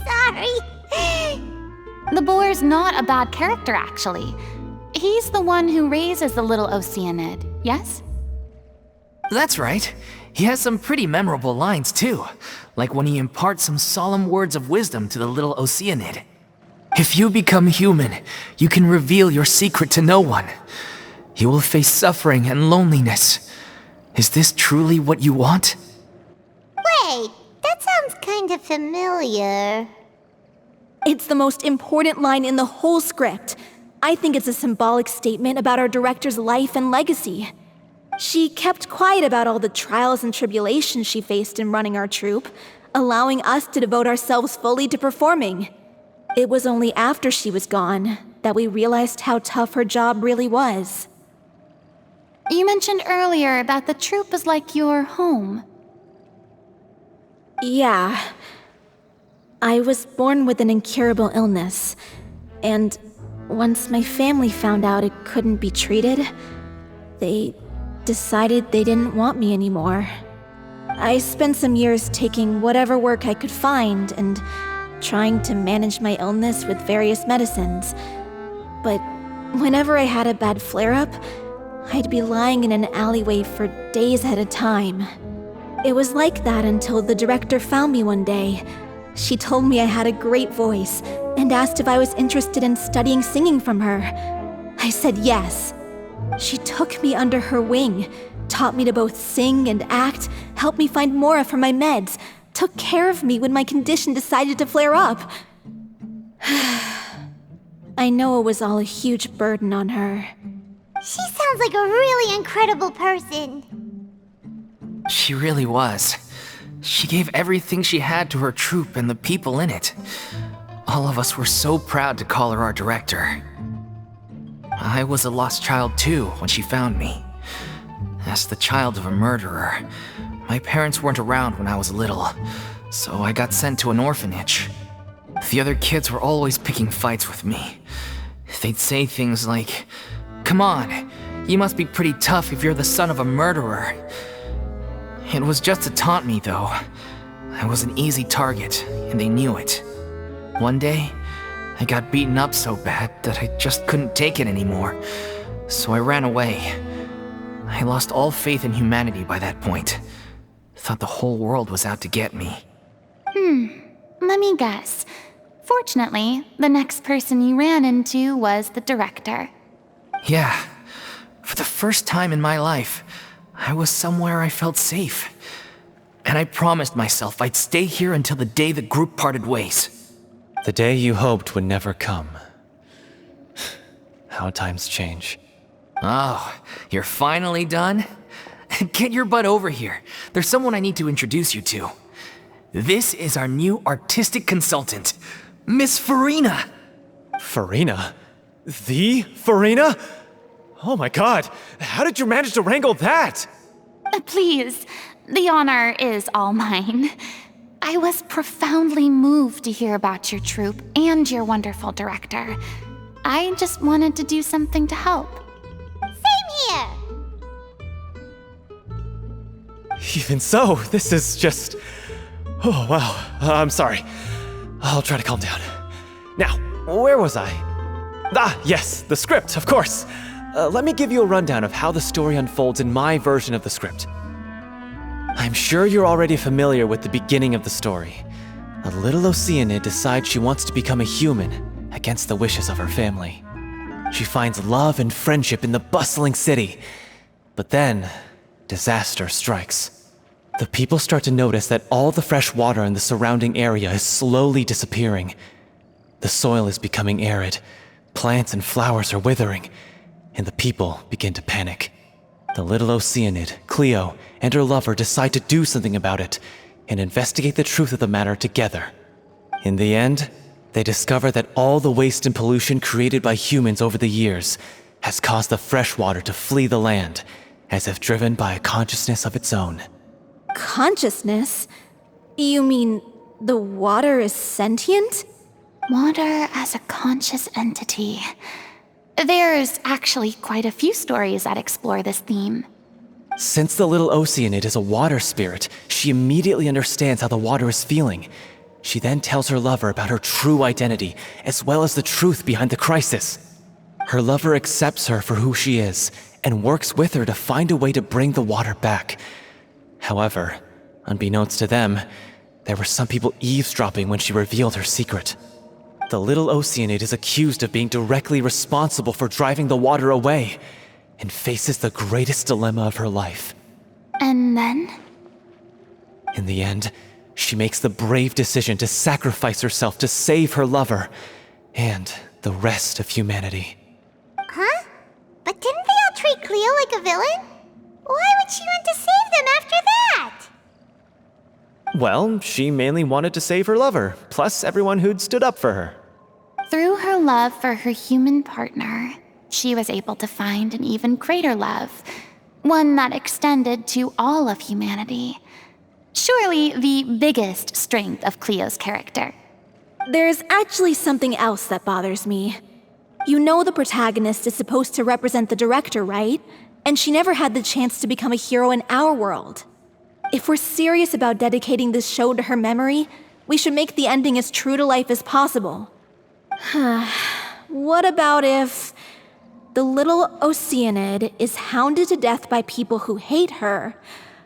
Sorry. The boar's not a bad character, actually. He's the one who raises the little Oceanid, yes? That's right. He has some pretty memorable lines too, like when he imparts some solemn words of wisdom to the little Oceanid. If you become human, you can reveal your secret to no one. You will face suffering and loneliness. Is this truly what you want? Wait, that sounds kind of familiar. It's the most important line in the whole script. I think it's a symbolic statement about our director's life and legacy. She kept quiet about all the trials and tribulations she faced in running our troupe, allowing us to devote ourselves fully to performing. It was only after she was gone that we realized how tough her job really was. You mentioned earlier that the troupe is like your home. Yeah. I was born with an incurable illness, and once my family found out it couldn't be treated, they decided they didn't want me anymore. I spent some years taking whatever work I could find and trying to manage my illness with various medicines. But whenever I had a bad flare-up, I'd be lying in an alleyway for days at a time. It was like that until the director found me one day. She told me I had a great voice and asked if I was interested in studying singing from her. I said yes. She took me under her wing, taught me to both sing and act, helped me find Mora for my meds, took care of me when my condition decided to flare up. I know it was all a huge burden on her. She sounds like a really incredible person. She really was. She gave everything she had to her troupe and the people in it. All of us were so proud to call her our director. I was a lost child too when she found me. As the child of a murderer, my parents weren't around when I was little, so I got sent to an orphanage. The other kids were always picking fights with me. They'd say things like, "Come on, you must be pretty tough if you're the son of a murderer." It was just to taunt me, though. I was an easy target, and they knew it. One day, I got beaten up so bad that I just couldn't take it anymore, so I ran away. I lost all faith in humanity by that point. Thought the whole world was out to get me. Let me guess. Fortunately, the next person you ran into was the director. Yeah, for the first time in my life, I was somewhere I felt safe. And I promised myself I'd stay here until the day the group parted ways. The day you hoped would never come. How times change. Oh, you're finally done? Get your butt over here. There's someone I need to introduce you to. This is our new artistic consultant, Miss Furina. Furina? The Furina? Oh my god, how did you manage to wrangle that? Please, the honor is all mine. I was profoundly moved to hear about your troupe and your wonderful director. I just wanted to do something to help. Same here! Even so, this is just... Oh wow, I'm sorry. I'll try to calm down. Now, where was I? Ah, yes, the script, of course. let me give you a rundown of how the story unfolds in my version of the script. I'm sure you're already familiar with the beginning of the story. A little Oceanid decides she wants to become a human against the wishes of her family. She finds love and friendship in the bustling city. But then, disaster strikes. The people start to notice that all the fresh water in the surrounding area is slowly disappearing. The soil is becoming arid, plants and flowers are withering, and the people begin to panic. The little Oceanid, Cleo, and her lover decide to do something about it and investigate the truth of the matter together. In the end, they discover that all the waste and pollution created by humans over the years has caused the fresh water to flee the land, as if driven by a consciousness of its own. Consciousness? You mean the water is sentient? Water as a conscious entity. There's actually quite a few stories that explore this theme. Since the little Oceanid is a water spirit, she immediately understands how the water is feeling. She then tells her lover about her true identity, as well as the truth behind the crisis. Her lover accepts her for who she is, and works with her to find a way to bring the water back. However, unbeknownst to them, there were some people eavesdropping when she revealed her secret. The little Oceanid is accused of being directly responsible for driving the water away, and faces the greatest dilemma of her life. And then? In the end, she makes the brave decision to sacrifice herself to save her lover, and the rest of humanity. Huh? But didn't they all treat Cleo like a villain? Why would she want to save them after that? Well, she mainly wanted to save her lover, plus everyone who'd stood up for her. Through her love for her human partner, she was able to find an even greater love, one that extended to all of humanity. Surely the biggest strength of Cleo's character. There's actually something else that bothers me. You know the protagonist is supposed to represent the director, right? And she never had the chance to become a hero in our world. If we're serious about dedicating this show to her memory, we should make the ending as true to life as possible. What about if the little Oceanid is hounded to death by people who hate her,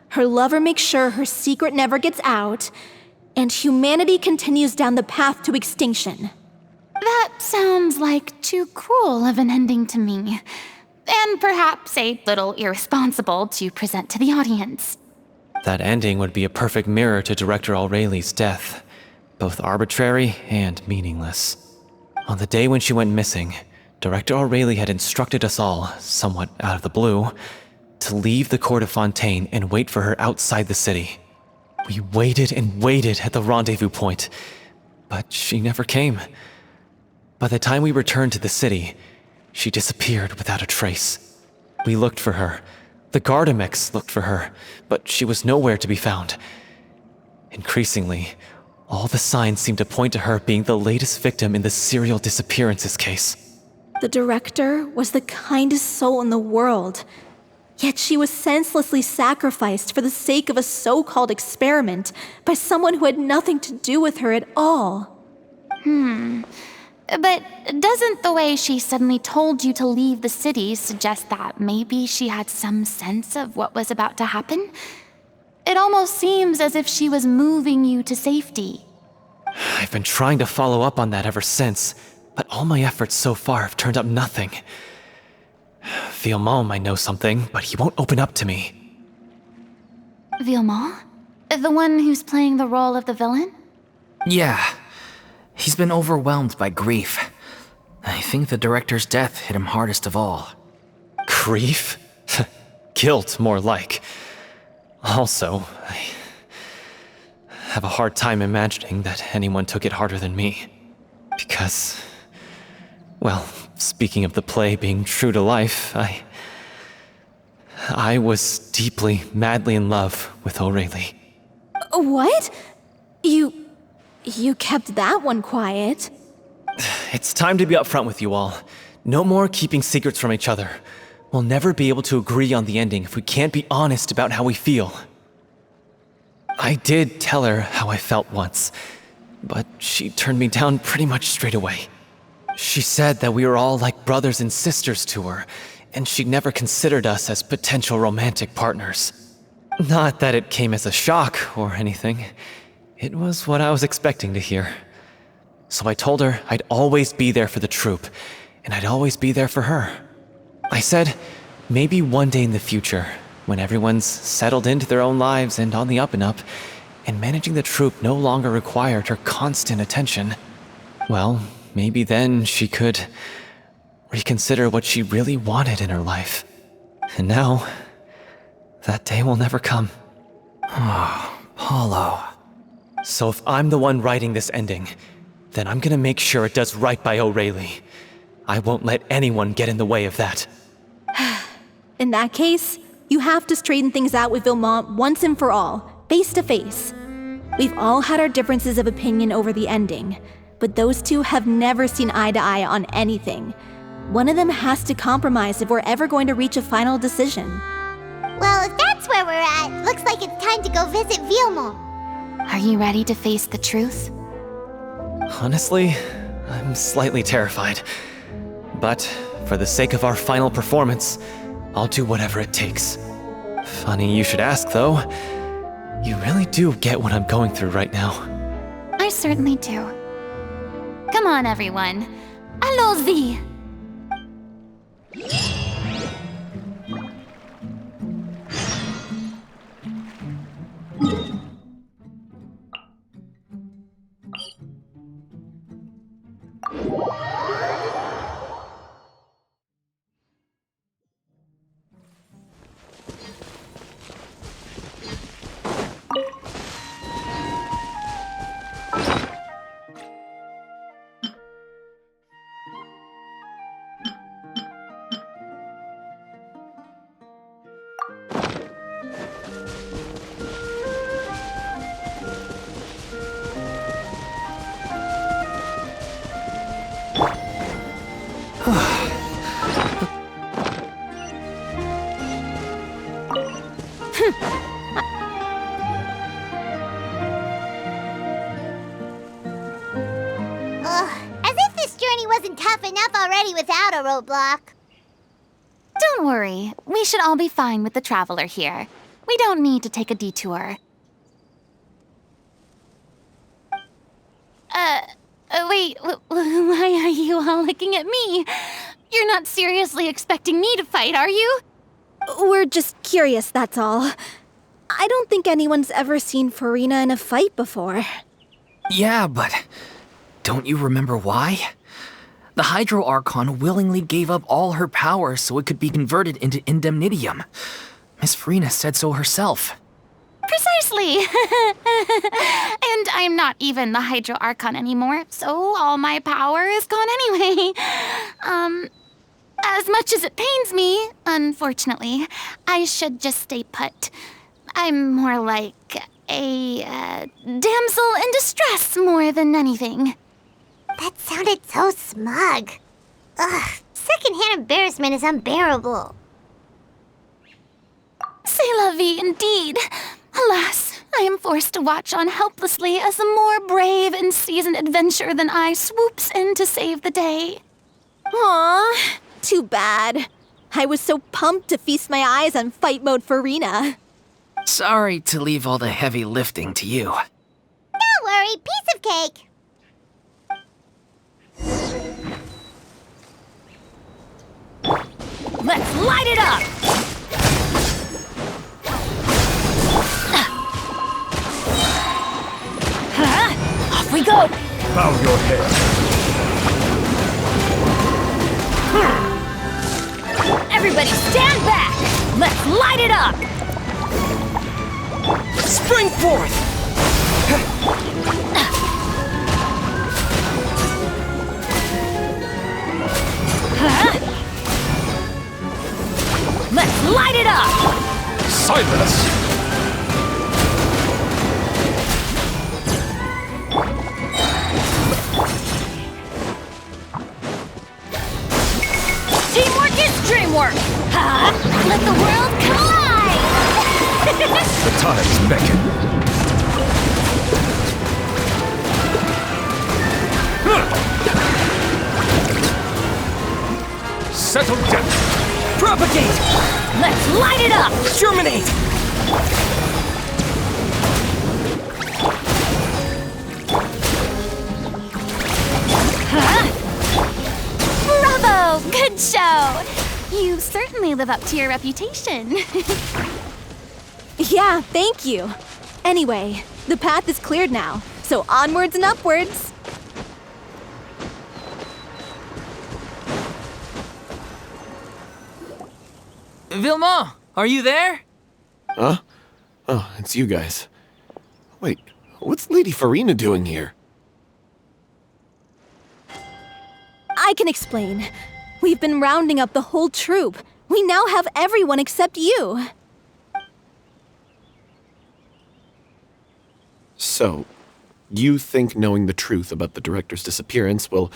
her lover makes sure her secret never gets out, and humanity continues down the path to extinction? That sounds like too cruel of an ending to me, and perhaps a little irresponsible to present to the audience. That ending would be a perfect mirror to Director Aureli's death, both arbitrary and meaningless. On the day when she went missing, Director Aureli had instructed us all, somewhat out of the blue, to leave the court of Fontaine and wait for her outside the city. We waited and waited at the rendezvous point, but she never came. By the time we returned to the city, she disappeared without a trace. We looked for her. The Gardamex looked for her, but she was nowhere to be found. Increasingly, all the signs seemed to point to her being the latest victim in the serial disappearances case. The director was the kindest soul in the world, yet she was senselessly sacrificed for the sake of a so-called experiment by someone who had nothing to do with her at all. But doesn't the way she suddenly told you to leave the city suggest that maybe she had some sense of what was about to happen? It almost seems as if she was moving you to safety. I've been trying to follow up on that ever since, but all my efforts so far have turned up nothing. Villemont might know something, but he won't open up to me. Villemont? The one who's playing the role of the villain? Yeah. He's been overwhelmed by grief. I think the director's death hit him hardest of all. Grief? Guilt, more like. Also, I have a hard time imagining that anyone took it harder than me. Because, well, speaking of the play being true to life, I was deeply, madly in love with Aurelie. What? You kept that one quiet. It's time to be upfront with you all. No more keeping secrets from each other. We'll never be able to agree on the ending if we can't be honest about how we feel. I did tell her how I felt once, but she turned me down pretty much straight away. She said that we were all like brothers and sisters to her, and she never considered us as potential romantic partners. Not that it came as a shock or anything. It was what I was expecting to hear. So I told her I'd always be there for the troupe, and I'd always be there for her. I said, maybe one day in the future, when everyone's settled into their own lives and on the up and up, and managing the troupe no longer required her constant attention, well, maybe then she could reconsider what she really wanted in her life. And now, that day will never come. Oh, Paulo. So if I'm the one writing this ending, then I'm gonna make sure it does right by O'Reilly. I won't let anyone get in the way of that. In that case, you have to straighten things out with Vilmont once and for all, face to face. We've all had our differences of opinion over the ending, but those two have never seen eye to eye on anything. One of them has to compromise if we're ever going to reach a final decision. Well, if that's where we're at, looks like it's time to go visit Vilmont. Are you ready to face the truth? Honestly, I'm slightly terrified. But for the sake of our final performance, I'll do whatever it takes. Funny you should ask, though. You really do get what I'm going through right now. I certainly do. Come on, everyone. Allons-y! As if this journey wasn't tough enough already without a roadblock. Don't worry. We should all be fine with the traveler here. We don't need to take a detour. Wait, why are you all looking at me? You're not seriously expecting me to fight, are you? We're just curious, that's all. I don't think anyone's ever seen Furina in a fight before. Yeah, but don't you remember why? The Hydro Archon willingly gave up all her power so it could be converted into indemnitium. Miss Furina said so herself. Precisely! And I'm not even the Hydro Archon anymore, so all my power is gone anyway. As much as it pains me, unfortunately, I should just stay put. I'm more like a damsel in distress more than anything. That sounded so smug. Ugh, secondhand embarrassment is unbearable. C'est la vie indeed. Alas, I am forced to watch on helplessly as a more brave and seasoned adventurer than I swoops in to save the day. Aw, too bad. I was so pumped to feast my eyes on fight mode Furina. Sorry to leave all the heavy lifting to you. Don't worry, piece of cake. Let's light it up! Off we go! Bow your head. Everybody stand back! Let's light it up! Spring forth! Let's light it up! Silence! Teamwork is dreamwork! Ha! Let the world collide! The times beckon. Settle down. Propagate! Let's light it up! Germinate! Bravo! Good show! You certainly live up to your reputation. Yeah, thank you. Anyway, the path is cleared now, so onwards and upwards. Vilma, are you there? Huh? Oh, it's you guys. Wait, what's Lady Furina doing here? I can explain. We've been rounding up the whole troop. We now have everyone except you. So, you think knowing the truth about the director's disappearance will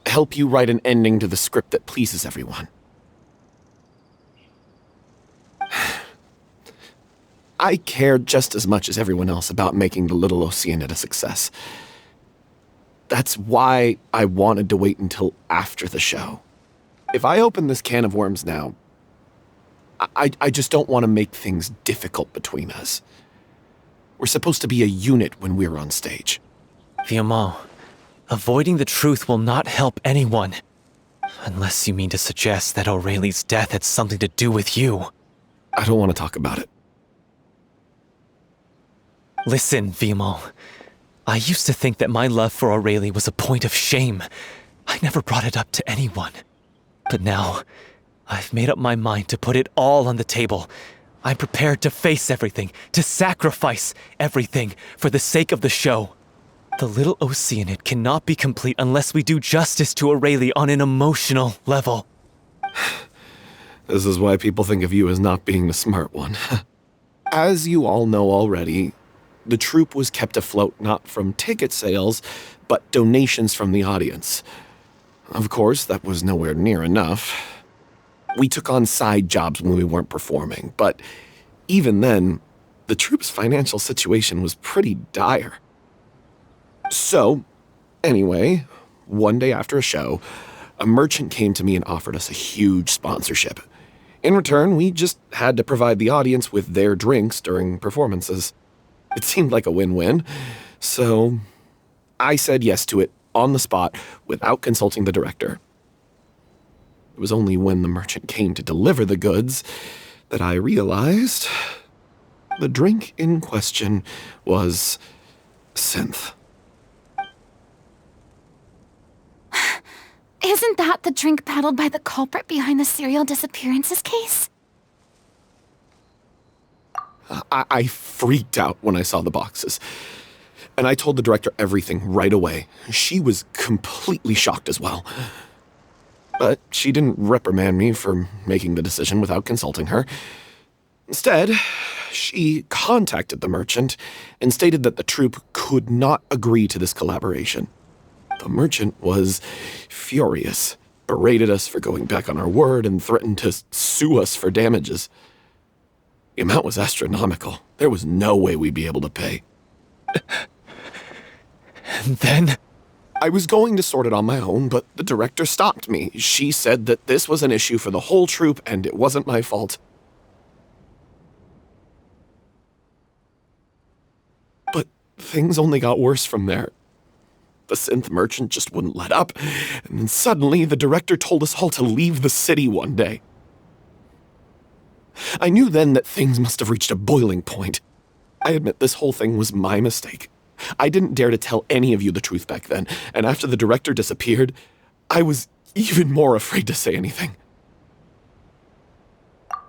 help you write an ending to the script that pleases everyone? I care just as much as everyone else about making the Little Oceanid a success. That's why I wanted to wait until after the show. If I open this can of worms now, I just don't want to make things difficult between us. We're supposed to be a unit when we're on stage. Fiamma, avoiding the truth will not help anyone. Unless you mean to suggest that Aurelie's death had something to do with you. I don't want to talk about it. Listen, Fiamma. I used to think that my love for Aurelie was a point of shame. I never brought it up to anyone. But now, I've made up my mind to put it all on the table. I'm prepared to face everything, to sacrifice everything for the sake of the show. The Little Oceanid cannot be complete unless we do justice to Aurelie on an emotional level. This is why people think of you as not being the smart one. As you all know already, the troupe was kept afloat not from ticket sales, but donations from the audience. Of course, that was nowhere near enough. We took on side jobs when we weren't performing, but even then, the troupe's financial situation was pretty dire. So, anyway, one day after a show, a merchant came to me and offered us a huge sponsorship. In return, we just had to provide the audience with their drinks during performances. It seemed like a win-win, so I said yes to it on the spot without consulting the director. It was only when the merchant came to deliver the goods that I realized the drink in question was synth. Isn't that the drink paddled by the culprit behind the serial disappearances case? I freaked out when I saw the boxes. And I told the director everything right away. She was completely shocked as well. But she didn't reprimand me for making the decision without consulting her. Instead, she contacted the merchant and stated that the troupe could not agree to this collaboration. The merchant was furious, berated us for going back on our word, and threatened to sue us for damages. The amount was astronomical. There was no way we'd be able to pay. And then? I was going to sort it on my own, but the director stopped me. She said that this was an issue for the whole troupe and it wasn't my fault. But things only got worse from there. The synth merchant just wouldn't let up, and then suddenly the director told us all to leave the city one day. I knew then that things must have reached a boiling point. I admit this whole thing was my mistake. I didn't dare to tell any of you the truth back then, and after the director disappeared, I was even more afraid to say anything.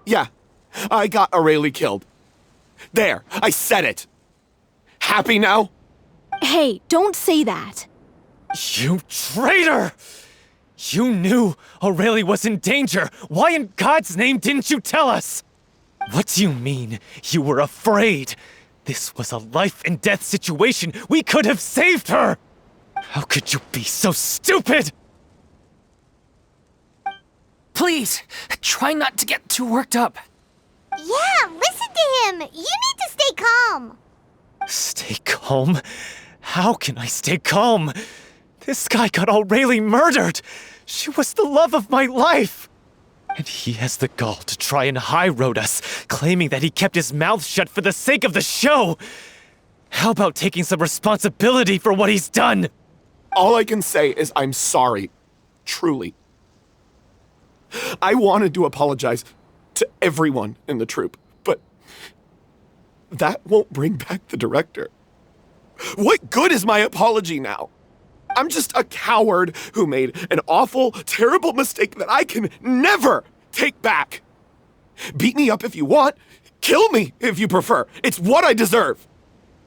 Yeah, I got Aurelie killed. There, I said it. Happy now? Hey, don't say that. You traitor! You knew Aurelie was in danger. Why in God's name didn't you tell us? What do you mean, you were afraid? This was a life and death situation. We could have saved her! How could you be so stupid? Please, try not to get too worked up. Yeah, listen to him. You need to stay calm. Stay calm? How can I stay calm? This guy got Aurelie murdered! She was the love of my life! And he has the gall to try and high-road us, claiming that he kept his mouth shut for the sake of the show! How about taking some responsibility for what he's done? All I can say is I'm sorry. Truly. I wanted to apologize to everyone in the troupe, but that won't bring back the director. What good is my apology now? I'm just a coward who made an awful, terrible mistake that I can never take back. Beat me up if you want. Kill me if you prefer. It's what I deserve.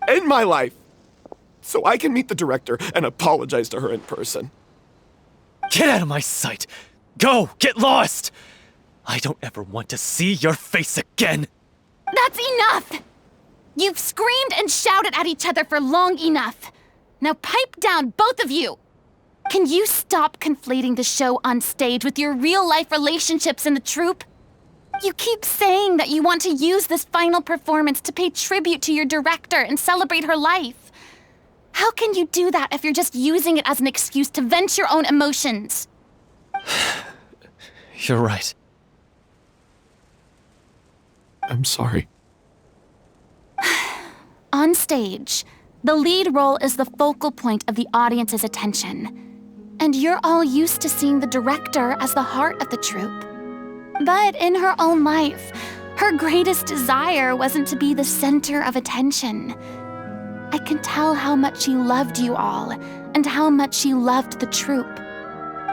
End my life. So I can meet the director and apologize to her in person. Get out of my sight! Go! Get lost! I don't ever want to see your face again! That's enough! You've screamed and shouted at each other for long enough. Now pipe down, both of you! Can you stop conflating the show on stage with your real-life relationships in the troupe? You keep saying that you want to use this final performance to pay tribute to your director and celebrate her life. How can you do that if you're just using it as an excuse to vent your own emotions? You're right. I'm sorry. On stage, the lead role is the focal point of the audience's attention. And you're all used to seeing the director as the heart of the troupe. But in her own life, her greatest desire wasn't to be the center of attention. I can tell how much she loved you all, and how much she loved the troupe.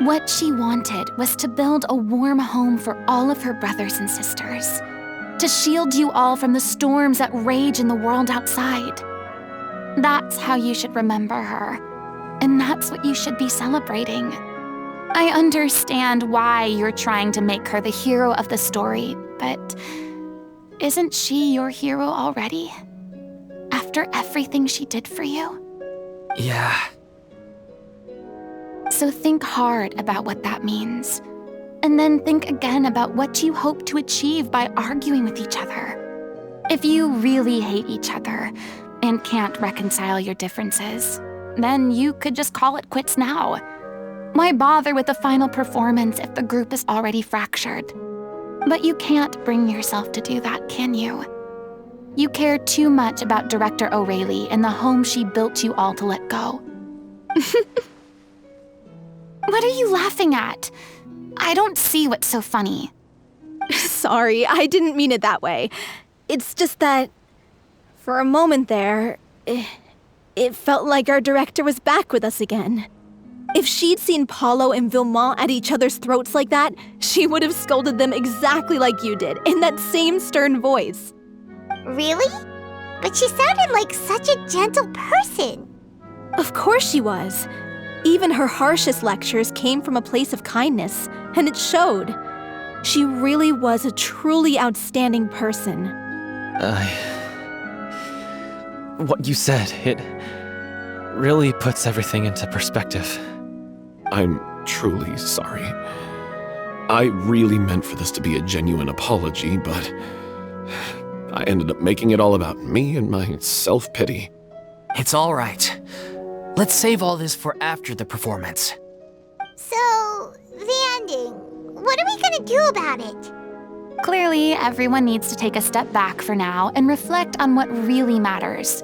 What she wanted was to build a warm home for all of her brothers and sisters, to shield you all from the storms that rage in the world outside. That's how you should remember her, and that's what you should be celebrating. I understand why you're trying to make her the hero of the story, but isn't she your hero already? After everything she did for you? Yeah. So think hard about what that means. And then think again about what you hope to achieve by arguing with each other. If you really hate each other and can't reconcile your differences, then you could just call it quits now. Why bother with the final performance if the group is already fractured? But you can't bring yourself to do that, can you? You care too much about Director O'Reilly and the home she built you all to let go. What are you laughing at? I don't see what's so funny. Sorry, I didn't mean it that way. It's just that, for a moment there, it felt like our director was back with us again. If she'd seen Paulo and Villemont at each other's throats like that, she would have scolded them exactly like you did, in that same stern voice. Really? But she sounded like such a gentle person. Of course she was. Even her harshest lectures came from a place of kindness, and it showed. She really was a truly outstanding person. What you said, it really puts everything into perspective. I'm truly sorry. I really meant for this to be a genuine apology, but I ended up making it all about me and my self-pity. It's all right. Let's save all this for after the performance. So, the ending. What are we gonna do about it? Clearly, everyone needs to take a step back for now and reflect on what really matters.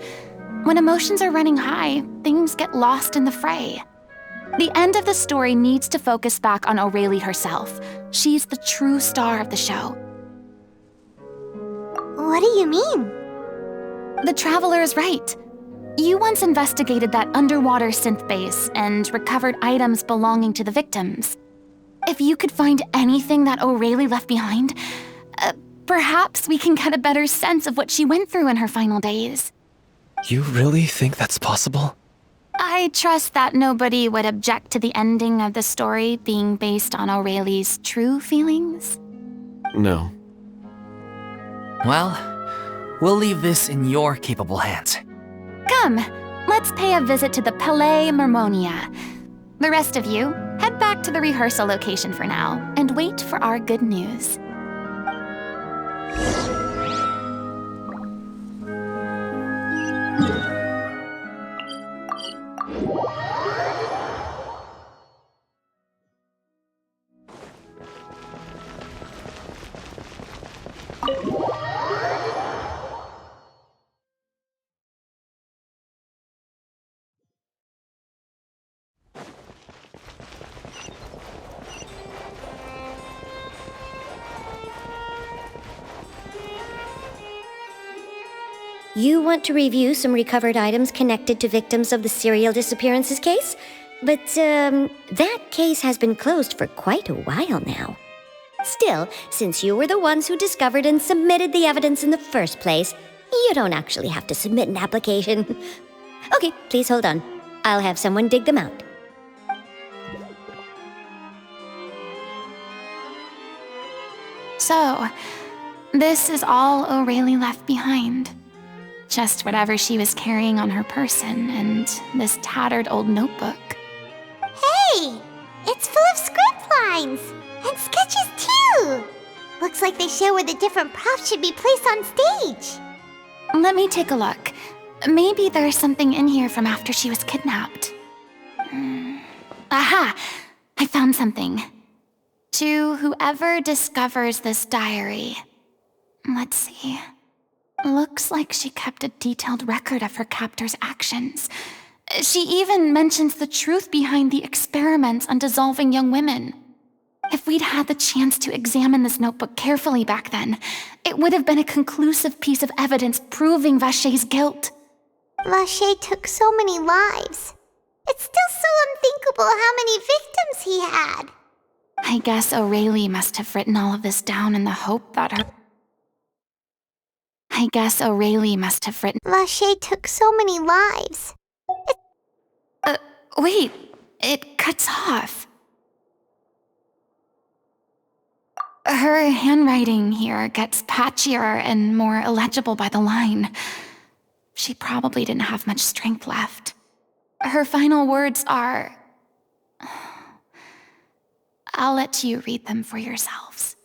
When emotions are running high, things get lost in the fray. The end of the story needs to focus back on O'Reilly herself. She's the true star of the show. What do you mean? The Traveler is right. You once investigated that underwater synth base and recovered items belonging to the victims. If you could find anything that O'Reilly left behind, perhaps we can get a better sense of what she went through in her final days. You really think that's possible? I trust that nobody would object to the ending of the story being based on O'Reilly's true feelings. No. Well, we'll leave this in your capable hands. Come, let's pay a visit to the Palais Marmonia. The rest of you, head back to the rehearsal location for now and wait for our good news. You want to review some recovered items connected to victims of the serial disappearances case? But, that case has been closed for quite a while now. Still, since you were the ones who discovered and submitted the evidence in the first place, you don't actually have to submit an application. Okay, please hold on. I'll have someone dig them out. So, this is all O'Reilly left behind. Just whatever she was carrying on her person and this tattered old notebook. Hey! It's full of script lines! And sketches too! Looks like they show where the different props should be placed on stage. Let me take a look. Maybe there's something in here from after she was kidnapped. Aha! I found something. To whoever discovers this diary. Let's see. Looks like she kept a detailed record of her captor's actions. She even mentions the truth behind the experiments on dissolving young women. If we'd had the chance to examine this notebook carefully back then, it would have been a conclusive piece of evidence proving Vachey's guilt. Vachey took so many lives. It's still so unthinkable how many victims he had. I guess O'Reilly must have written all of this down in the hope that her... Vachey took so many lives. Wait, it cuts off. Her handwriting here gets patchier and more illegible by the line. She probably didn't have much strength left. Her final words are... I'll let you read them for yourselves.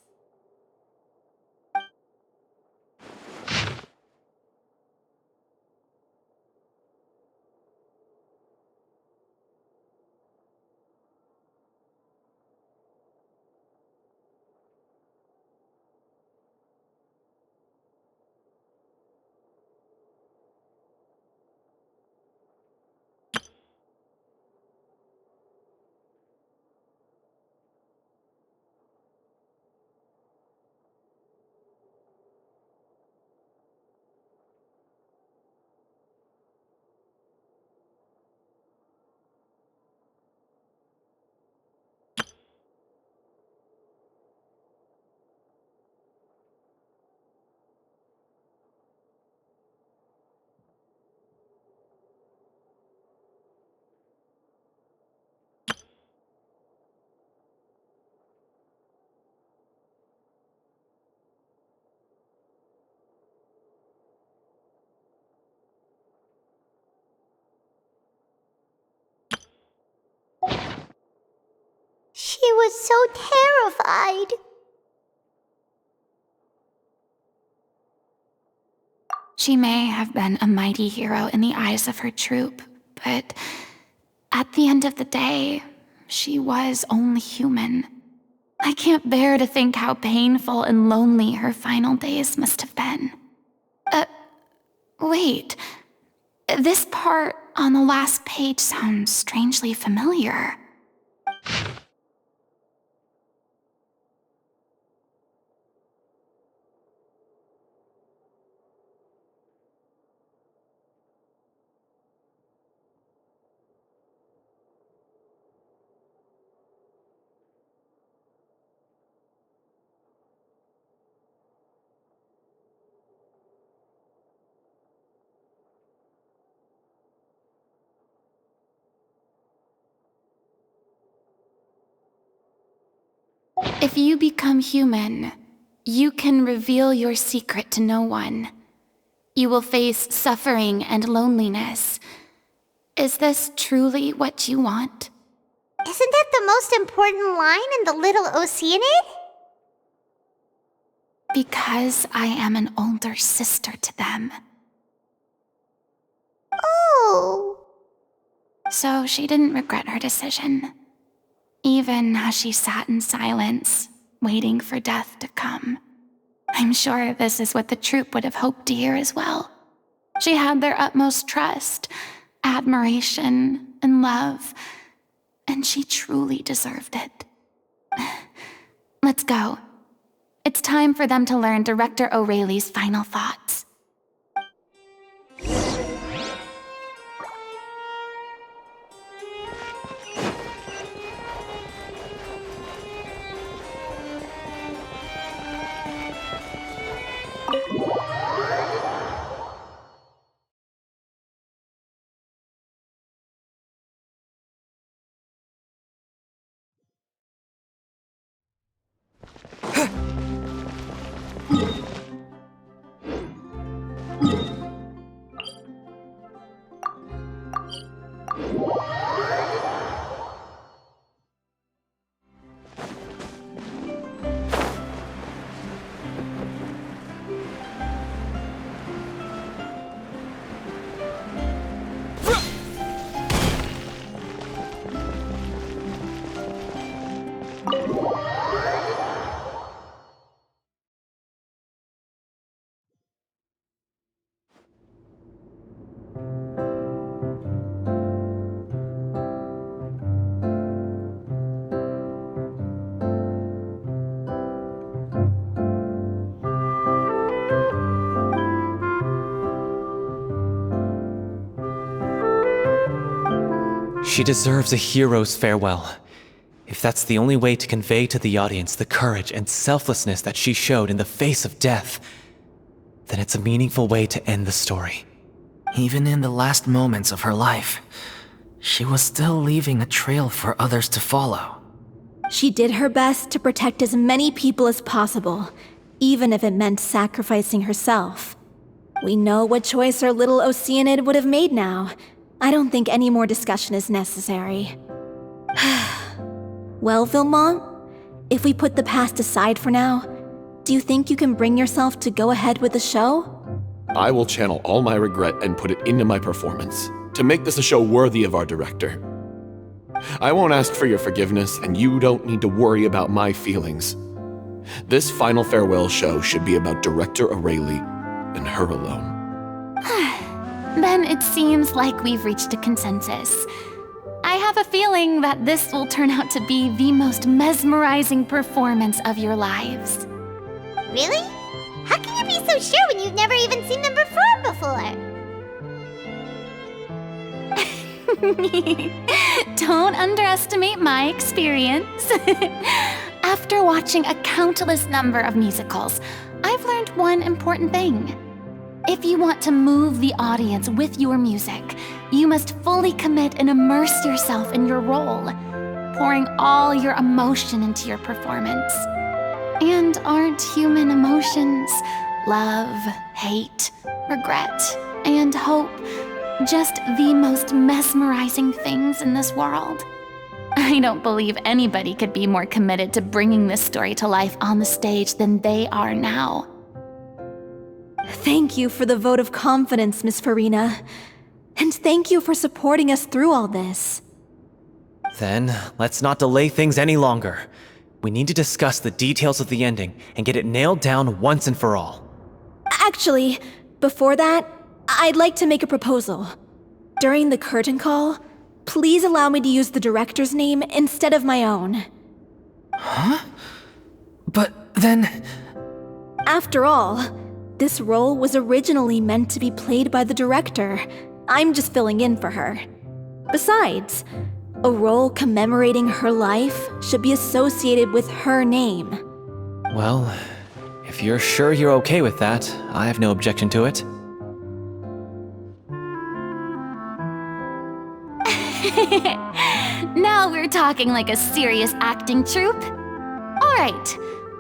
She was so terrified. She may have been a mighty hero in the eyes of her troop, but at the end of the day, she was only human. I can't bear to think how painful and lonely her final days must have been. Wait. This part on the last page sounds strangely familiar. If you become human, you can reveal your secret to no one. You will face suffering and loneliness. Is this truly what you want? Isn't that the most important line in the Little Oceanid? Because I am an older sister to them. Oh. So she didn't regret her decision. Even as she sat in silence, waiting for death to come. I'm sure this is what the troupe would have hoped to hear as well. She had their utmost trust, admiration, and love, and she truly deserved it. Let's go. It's time for them to learn Director O'Reilly's final thoughts. She deserves a hero's farewell. If that's the only way to convey to the audience the courage and selflessness that she showed in the face of death, then it's a meaningful way to end the story. Even in the last moments of her life, she was still leaving a trail for others to follow. She did her best to protect as many people as possible, even if it meant sacrificing herself. We know what choice our little Oceanid would have made now. I don't think any more discussion is necessary. Well, Vilmont, if we put the past aside for now, do you think you can bring yourself to go ahead with the show? I will channel all my regret and put it into my performance, to make this a show worthy of our director. I won't ask for your forgiveness, and you don't need to worry about my feelings. This final farewell show should be about Director Aurelie and her alone. Then it seems like we've reached a consensus. I have a feeling that this will turn out to be the most mesmerizing performance of your lives. Really? How can you be so sure when you've never even seen them perform before? Don't underestimate my experience. After watching a countless number of musicals, I've learned one important thing. If you want to move the audience with your music, you must fully commit and immerse yourself in your role, pouring all your emotion into your performance. And aren't human emotions, love, hate, regret, and hope, just the most mesmerizing things in this world? I don't believe anybody could be more committed to bringing this story to life on the stage than they are now. Thank you for the vote of confidence, Miss Furina. And thank you for supporting us through all this. Then, let's not delay things any longer. We need to discuss the details of the ending and get it nailed down once and for all. Actually, before that, I'd like to make a proposal. During the curtain call, please allow me to use the director's name instead of my own. Huh? But then... After all, this role was originally meant to be played by the director. I'm just filling in for her. Besides, a role commemorating her life should be associated with her name. Well, if you're sure you're okay with that, I have no objection to it. Now we're talking like a serious acting troupe. All right,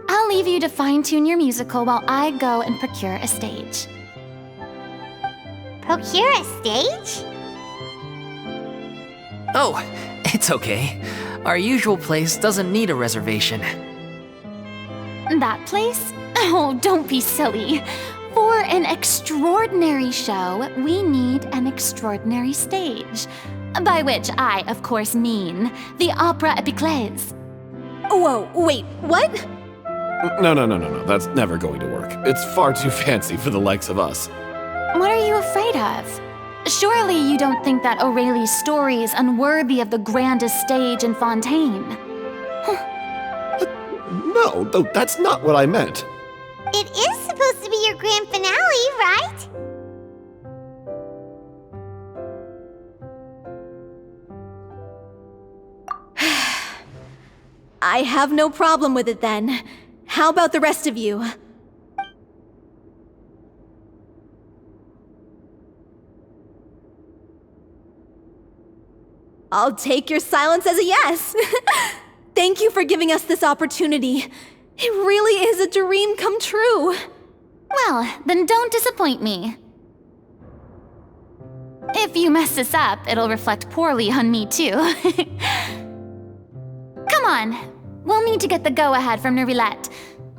I'll leave you to fine-tune your musical while I go and procure a stage. Procure a stage? Oh, it's okay. Our usual place doesn't need a reservation. That place? Oh, don't be silly. For an extraordinary show, we need an extraordinary stage. By which I, of course, mean the Opera Epiclese. Whoa, wait, what? No. That's never going to work. It's far too fancy for the likes of us. What are you afraid of? Surely you don't think that Aurelie's story is unworthy of the grandest stage in Fontaine? No, that's not what I meant. It is supposed to be your grand finale, right? I have no problem with it then. How about the rest of you? I'll take your silence as a yes. Thank you for giving us this opportunity. It really is a dream come true. Well, then don't disappoint me. If you mess this up, it'll reflect poorly on me too. Come on, we'll need to get the go-ahead from Nervilette.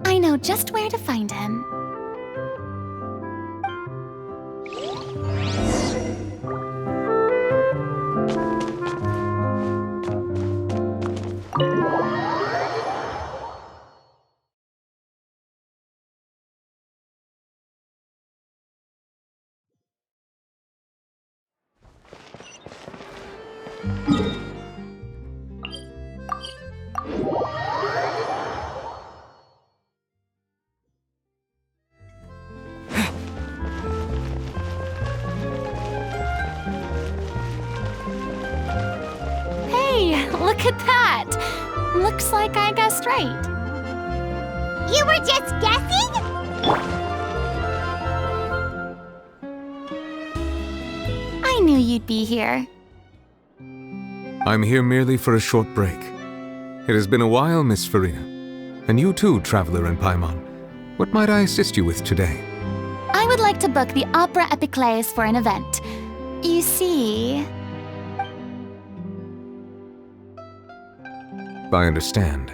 I know just where to find him. Look at that! Looks like I guessed right. You were just guessing? I knew you'd be here. I'm here merely for a short break. It has been a while, Miss Furina. And you too, traveler in Paimon. What might I assist you with today? I would like to book the Opera Epiclese for an event. You see... I understand.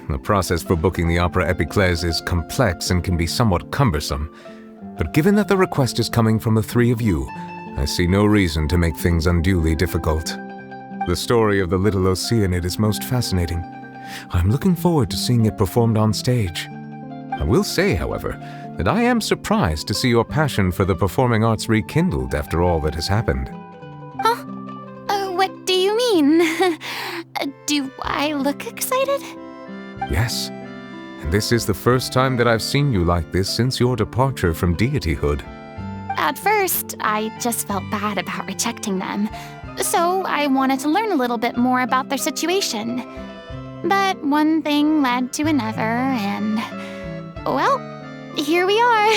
The process for booking the Opera Epiclese is complex and can be somewhat cumbersome. But given that the request is coming from the three of you, I see no reason to make things unduly difficult. The story of the little Oceanid is most fascinating. I'm looking forward to seeing it performed on stage. I will say, however, that I am surprised to see your passion for the performing arts rekindled after all that has happened. Huh? What do you mean? Do I look excited? Yes. And this is the first time that I've seen you like this since your departure from deityhood. At first, I just felt bad about rejecting them. So I wanted to learn a little bit more about their situation. But one thing led to another, and... well, here we are.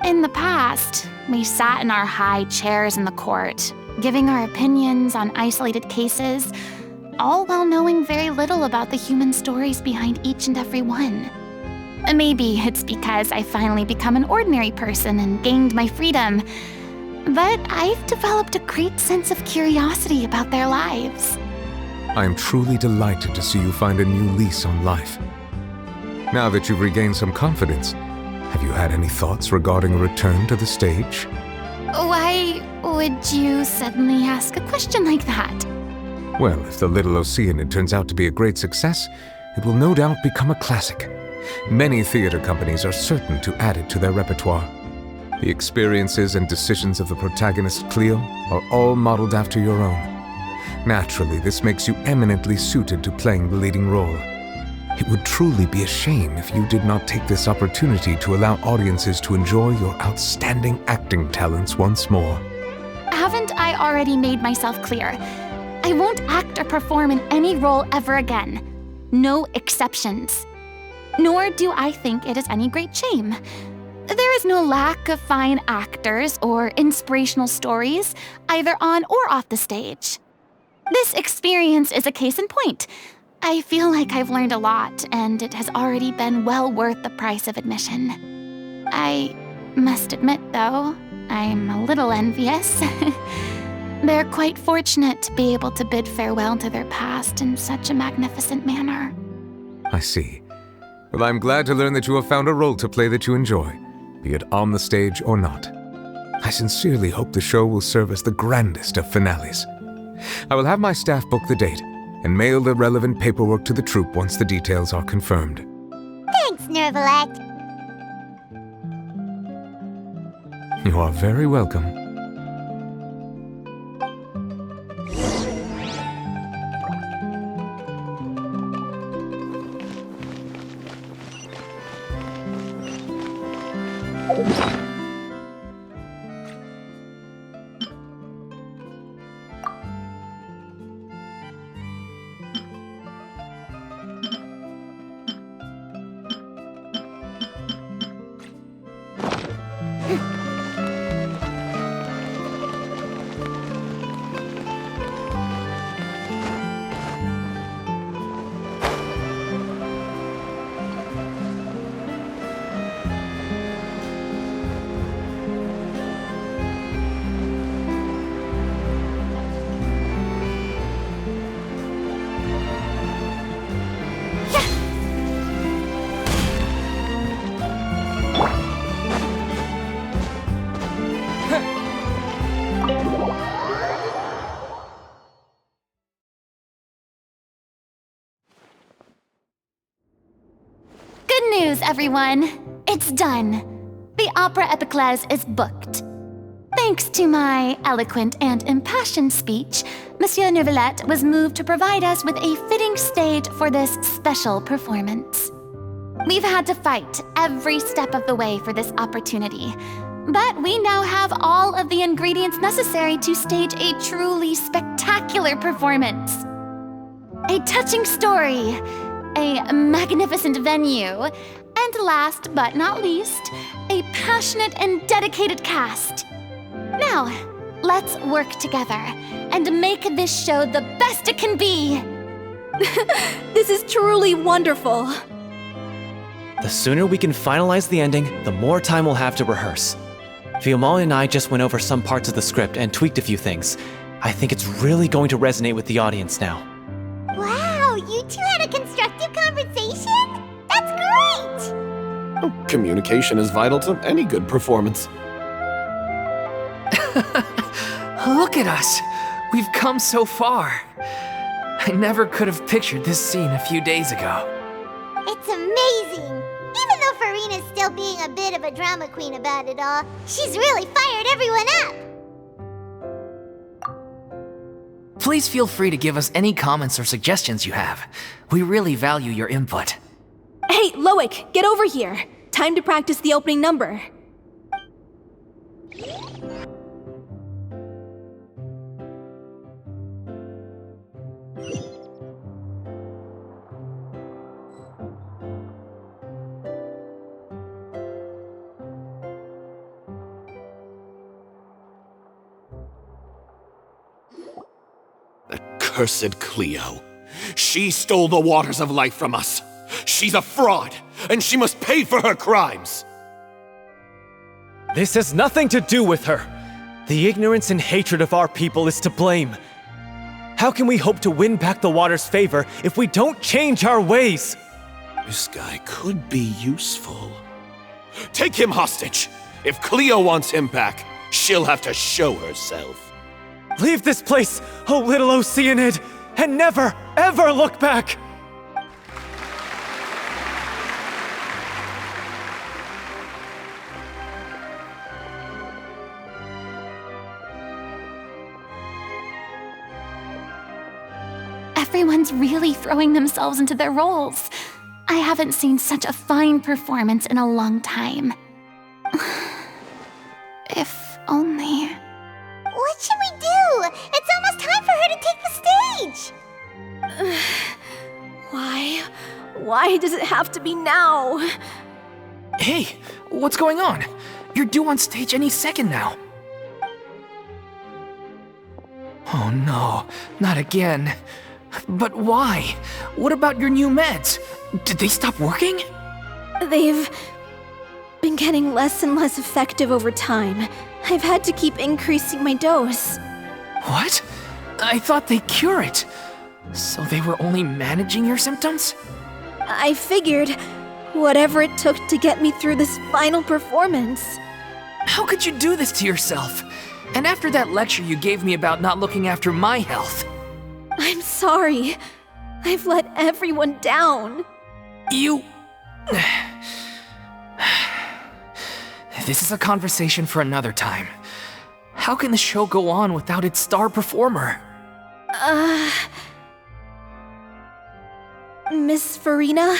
In the past, we sat in our high chairs in the court, giving our opinions on isolated cases, all while knowing very little about the human stories behind each and every one. Maybe it's because I finally become an ordinary person and gained my freedom, but I've developed a great sense of curiosity about their lives. I am truly delighted to see you find a new lease on life. Now that you've regained some confidence, have you had any thoughts regarding a return to the stage? Why would you suddenly ask a question like that? Well, if The Little Oceanid turns out to be a great success, it will no doubt become a classic. Many theater companies are certain to add it to their repertoire. The experiences and decisions of the protagonist Cleo are all modeled after your own. Naturally, this makes you eminently suited to playing the leading role. It would truly be a shame if you did not take this opportunity to allow audiences to enjoy your outstanding acting talents once more. Haven't I already made myself clear? I won't act or perform in any role ever again. No exceptions. Nor do I think it is any great shame. There is no lack of fine actors or inspirational stories, either on or off the stage. This experience is a case in point. I feel like I've learned a lot, and it has already been well worth the price of admission. I must admit, though, I'm a little envious. They're quite fortunate to be able to bid farewell to their past in such a magnificent manner. I see. Well, I'm glad to learn that you have found a role to play that you enjoy, be it on the stage or not. I sincerely hope the show will serve as the grandest of finales. I will have my staff book the date and mail the relevant paperwork to the troupe once the details are confirmed. Thanks, Nervilette. You are very welcome. news, everyone. It's done. The Opera Epiclese is booked. Thanks to my eloquent and impassioned speech, Monsieur Neuvillette was moved to provide us with a fitting stage for this special performance. We've had to fight every step of the way for this opportunity, but we now have all of the ingredients necessary to stage a truly spectacular performance. A touching story, a magnificent venue, and last but not least, a passionate and dedicated cast. Now, let's work together and make this show the best it can be. This is truly wonderful. The sooner we can finalize the ending, the more time we'll have to rehearse. Fiumali and I just went over some parts of the script and tweaked a few things. I think it's really going to resonate with the audience now. Wow, you two had a constructive conversation? That's great! Oh, communication is vital to any good performance. Look at us! We've come so far. I never could have pictured this scene a few days ago. It's amazing! Even though Furina's still being a bit of a drama queen about it all, she's really fired everyone up! Please feel free to give us any comments or suggestions you have. We really value your input. Hey, Loic, get over here. Time to practice the opening number. Cursed Cleo. She stole the waters of life from us. She's a fraud, and she must pay for her crimes. This has nothing to do with her. The ignorance and hatred of our people is to blame. How can we hope to win back the water's favor if we don't change our ways? This guy could be useful. Take him hostage. If Cleo wants him back, she'll have to show herself. Leave this place, oh little Oceanid, and never, ever look back! Everyone's really throwing themselves into their roles. I haven't seen such a fine performance in a long time. If only... What should we do? It's almost time for her to take the stage! Why? Why does it have to be now? Hey, what's going on? You're due on stage any second now. Oh no, not again. But why? What about your new meds? Did they stop working? They've been getting less and less effective over time. I've had to keep increasing my dose. What? I thought they cure it. So they were only managing your symptoms? I figured whatever it took to get me through this final performance. How could you do this to yourself? And after that lecture you gave me about not looking after my health. I'm sorry. I've let everyone down. You... This is a conversation for another time. How can the show go on without its star performer? Miss Furina,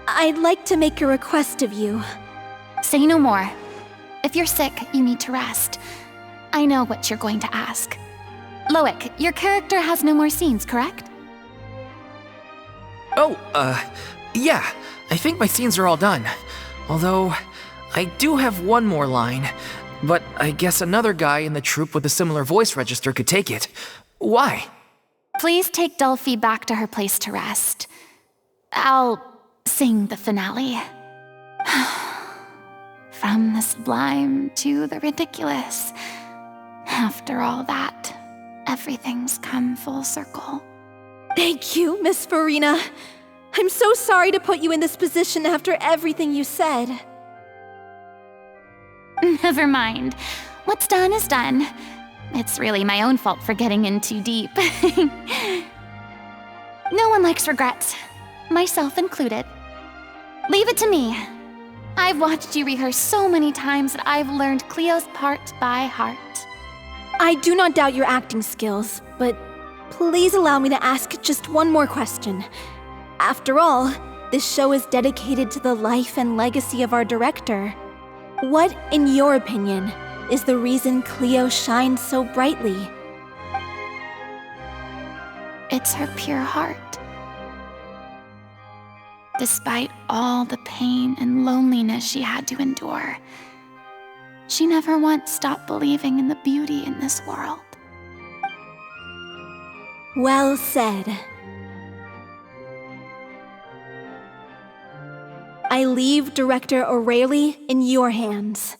I'd like to make a request of you. Say no more. If you're sick, you need to rest. I know what you're going to ask. Loic, your character has no more scenes, correct? Oh, yeah. I think my scenes are all done. Although, I do have one more line. But I guess another guy in the troupe with a similar voice register could take it. Why? Please take Delphi back to her place to rest. I'll sing the finale. From the sublime to the ridiculous. After all that, everything's come full circle. Thank you, Miss Furina. I'm so sorry to put you in this position after everything you said. Never mind. What's done is done. It's really my own fault for getting in too deep. No one likes regrets, myself included. Leave it to me. I've watched you rehearse so many times that I've learned Cleo's part by heart. I do not doubt your acting skills, but please allow me to ask just one more question. After all, this show is dedicated to the life and legacy of our director. What, in your opinion, is the reason Cleo shines so brightly? It's her pure heart. Despite all the pain and loneliness she had to endure, she never once stopped believing in the beauty in this world. Well said. I leave Director O'Reilly in your hands.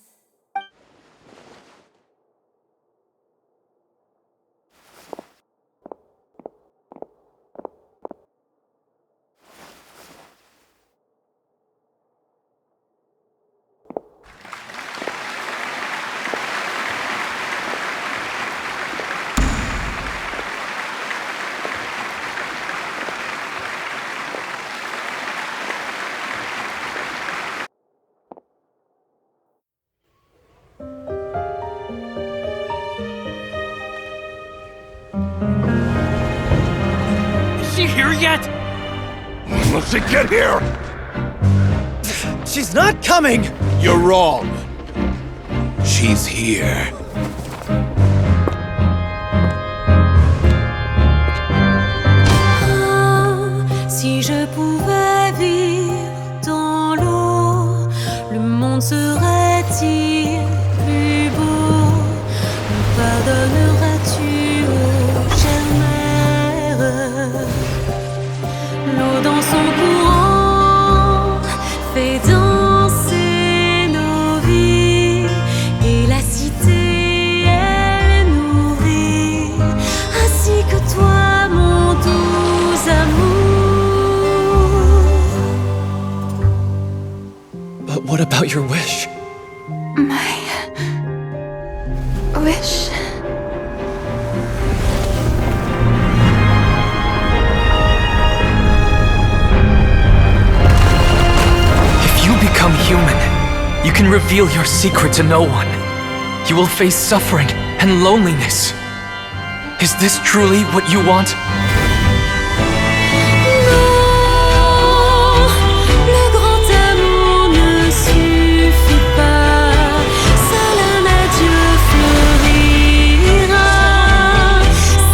Is she here yet? Let's get here! She's not coming! You're wrong. She's here. Si je pouvais vivre dans l'eau, le monde serait-il plus beau? Me pardonneras-tu, ô chère mère? L'eau dans son courant fait danser nos vies, et la cité elle est nourrie, ainsi que toi, mon doux amour. But what about your wish? My wish. If you become human, you can reveal your secret to no one. You will face suffering and loneliness. Is this truly what you want? Le grand amour ne suffit pas, seul un adieu fleurira.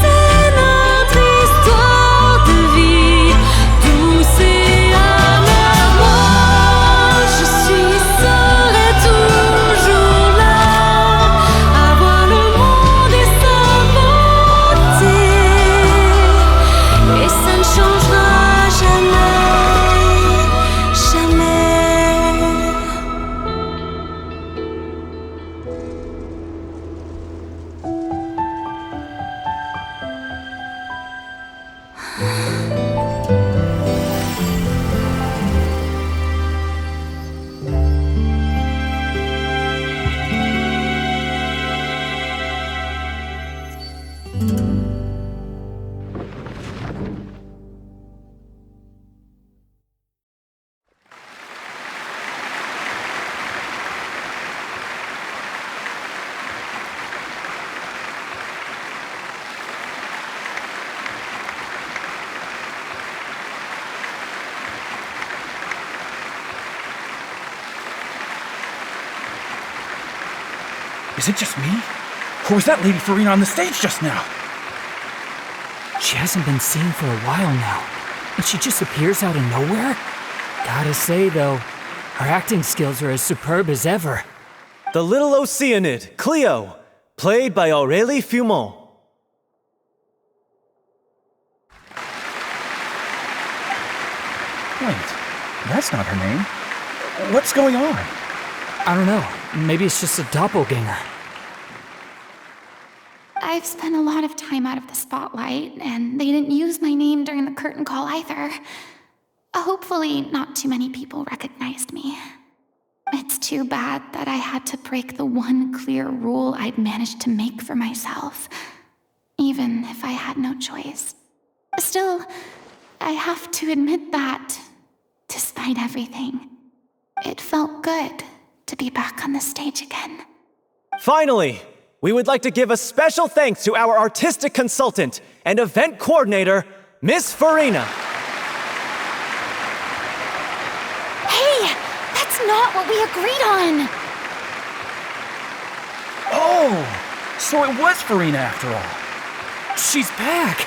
C'est notre histoire de vie, douce et amère. Moi, je suis, serai toujours là, à voir le monde et sa beauté, et ça ne changera jamais, jamais. Is it just me? Or was that Lady Furina on the stage just now? She hasn't been seen for a while now, and she just appears out of nowhere? Gotta say, though, her acting skills are as superb as ever. The Little Oceanid, Cleo, played by Aurélie Fumont. Wait, that's not her name. What's going on? I don't know. Maybe it's just a doppelganger. I've spent a lot of time out of the spotlight, and they didn't use my name during the curtain call either. Hopefully, not too many people recognized me. It's too bad that I had to break the one clear rule I'd managed to make for myself, even if I had no choice. Still, I have to admit that, despite despite everything. It felt good to be back on the stage again. Finally, we would like to give a special thanks to our artistic consultant and event coordinator, Miss Furina. Hey, that's not what we agreed on! Oh, so it was Furina after all. She's back!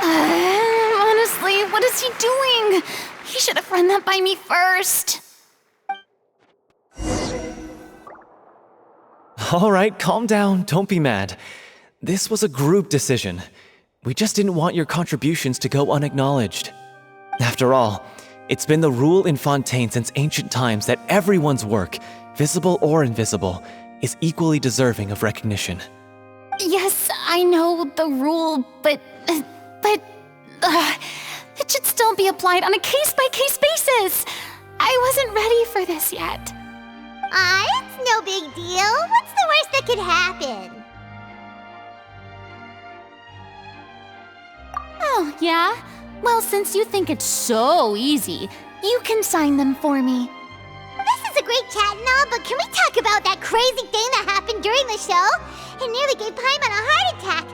Honestly, what is he doing? He should have run that by me first. All right, calm down, don't be mad. This was a group decision. We just didn't want your contributions to go unacknowledged. After all, it's been the rule in Fontaine since ancient times that everyone's work, visible or invisible, is equally deserving of recognition. Yes, I know the rule, but it should still be applied on a case-by-case basis. I wasn't ready for this yet. It's no big deal. What's the worst that could happen? Oh, yeah? Well, since you think it's so easy, you can sign them for me. This is a great chat and all, but can we talk about that crazy thing that happened during the show? It nearly gave Paimon a heart attack.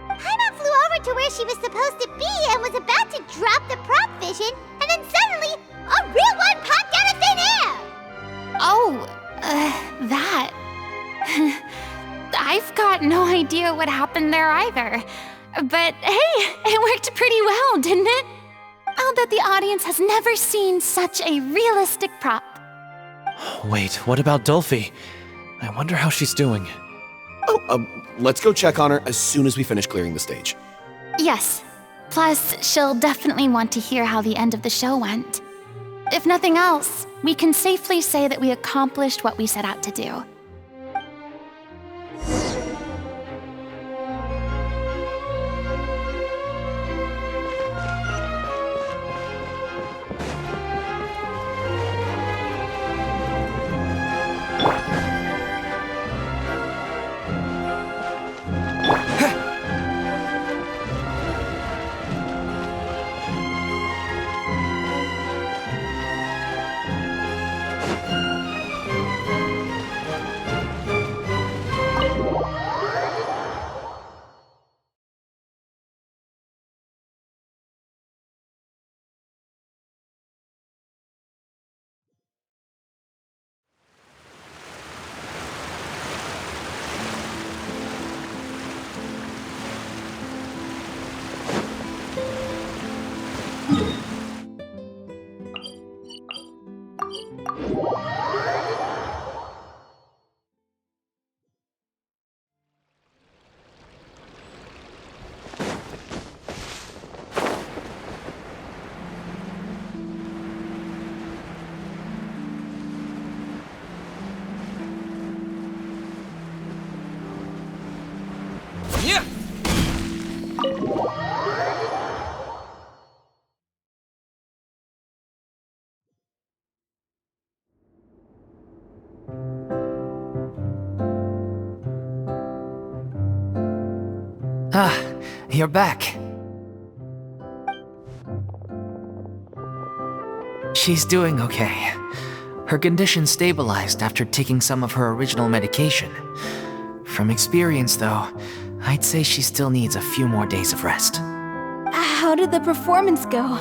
Paimon flew over to where she was supposed to be and was about to drop the prop vision, and then suddenly, a real one popped out of thin air! Oh, that. I've got no idea what happened there either. But hey, it worked pretty well, didn't it? I'll bet the audience has never seen such a realistic prop. Wait, what about Dolphy? I wonder how she's doing. Let's go check on her as soon as we finish clearing the stage. Yes. Plus, she'll definitely want to hear how the end of the show went. If nothing else, we can safely say that we accomplished what we set out to do. You're back. She's doing okay. Her condition stabilized after taking some of her original medication. From experience, though, I'd say she still needs a few more days of rest. How did the performance go?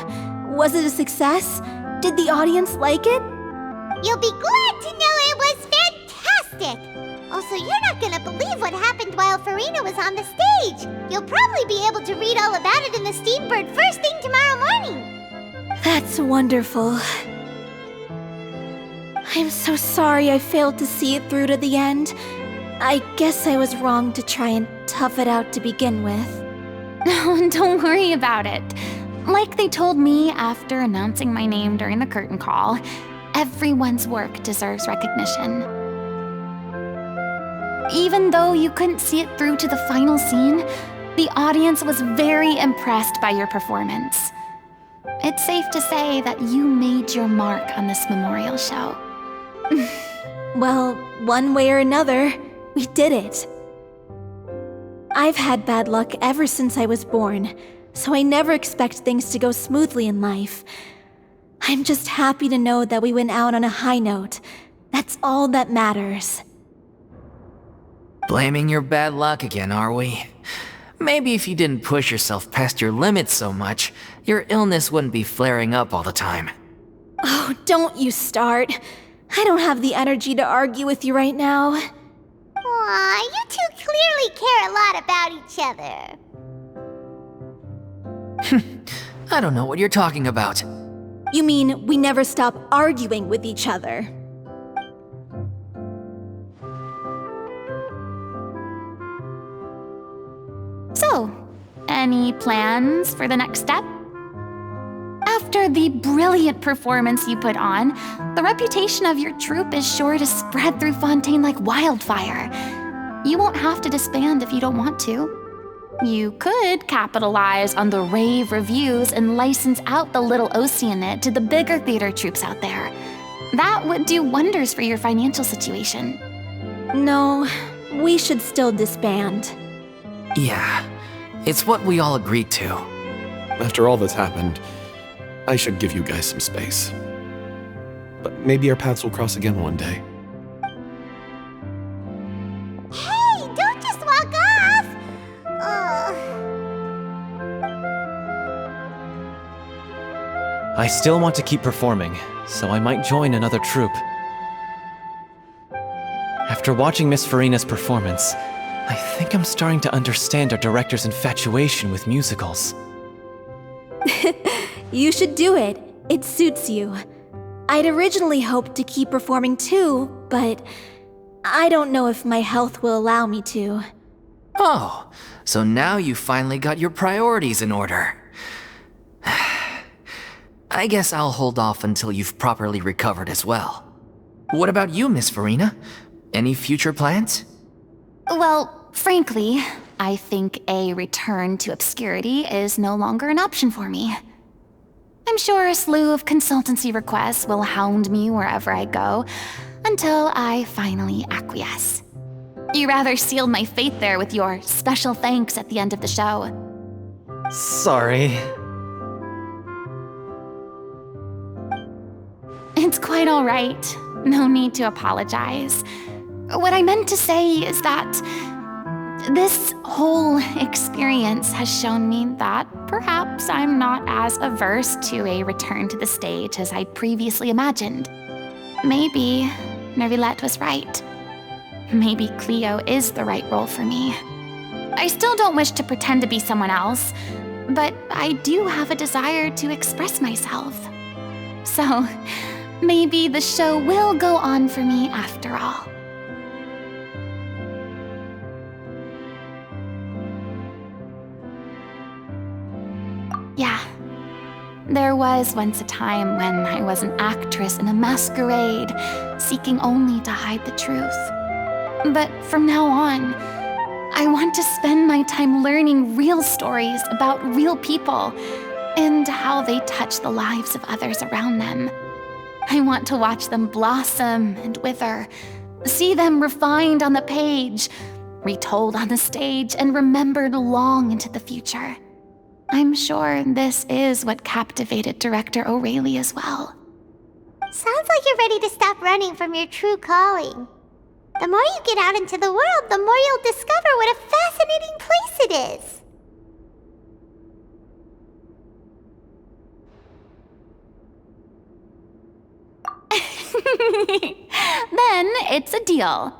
Was it a success? Did the audience like it? You'll be glad to know it was fantastic! Also, you're not gonna believe what happened while Furina was on the stage. You'll probably be able to read all about it in the Steambird first thing tomorrow morning. That's wonderful. I'm so sorry I failed to see it through to the end. I guess I was wrong to try and tough it out to begin with. No, don't worry about it. Like they told me after announcing my name during the curtain call, everyone's work deserves recognition. Even though you couldn't see it through to the final scene, the audience was very impressed by your performance. It's safe to say that you made your mark on this memorial show. Well, one way or another, we did it. I've had bad luck ever since I was born, so I never expect things to go smoothly in life. I'm just happy to know that we went out on a high note. That's all that matters. Blaming your bad luck again, are we? Maybe if you didn't push yourself past your limits so much, your illness wouldn't be flaring up all the time. Oh, don't you start. I don't have the energy to argue with you right now. Aw, you two clearly care a lot about each other. I don't know what you're talking about. You mean we never stop arguing with each other? So, any plans for the next step? After the brilliant performance you put on, the reputation of your troupe is sure to spread through Fontaine like wildfire. You won't have to disband if you don't want to. You could capitalize on the rave reviews and license out the Little Oceanid to the bigger theater troupes out there. That would do wonders for your financial situation. No, we should still disband. Yeah, it's what we all agreed to. After all that's happened, I should give you guys some space. But maybe our paths will cross again one day. Hey, don't just walk off! I still want to keep performing, so I might join another troupe. After watching Miss Furina's performance, I think I'm starting to understand our director's infatuation with musicals. You should do it. It suits you. I'd originally hoped to keep performing too, but I don't know if my health will allow me to. Oh, so now you finally got your priorities in order. I guess I'll hold off until you've properly recovered as well. What about you, Miss Furina? Any future plans? Well, frankly, I think a return to obscurity is no longer an option for me. I'm sure a slew of consultancy requests will hound me wherever I go, until I finally acquiesce. You rather sealed my fate there with your special thanks at the end of the show. Sorry. It's quite all right. No need to apologize. What I meant to say is that this whole experience has shown me that perhaps I'm not as averse to a return to the stage as I previously imagined. Maybe Nervilette was right. Maybe Cleo is the right role for me. I still don't wish to pretend to be someone else, but I do have a desire to express myself. So, maybe the show will go on for me after all. Yeah. There was once a time when I was an actress in a masquerade, seeking only to hide the truth. But from now on, I want to spend my time learning real stories about real people and how they touch the lives of others around them. I want to watch them blossom and wither, see them refined on the page, retold on the stage, and remembered long into the future. I'm sure this is what captivated director O'Reilly as well. Sounds like you're ready to stop running from your true calling. The more you get out into the world, the more you'll discover what a fascinating place it is. Then it's a deal.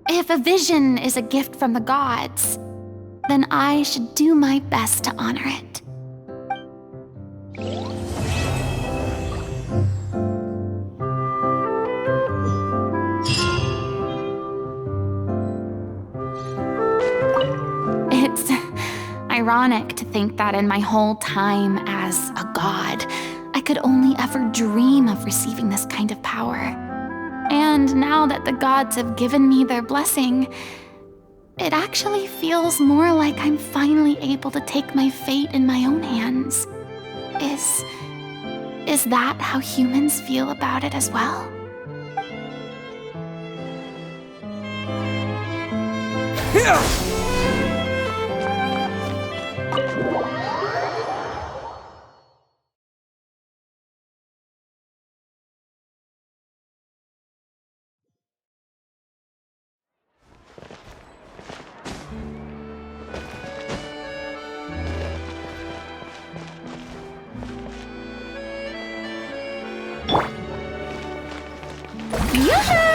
If a vision is a gift from the gods, then I should do my best to honor it. It's ironic to think that in my whole time as a god, I could only ever dream of receiving this kind of power. And now that the gods have given me their blessing, it actually feels more like I'm finally able to take my fate in my own hands. Is that how humans feel about it as well? Yeah! Yoo-hoo!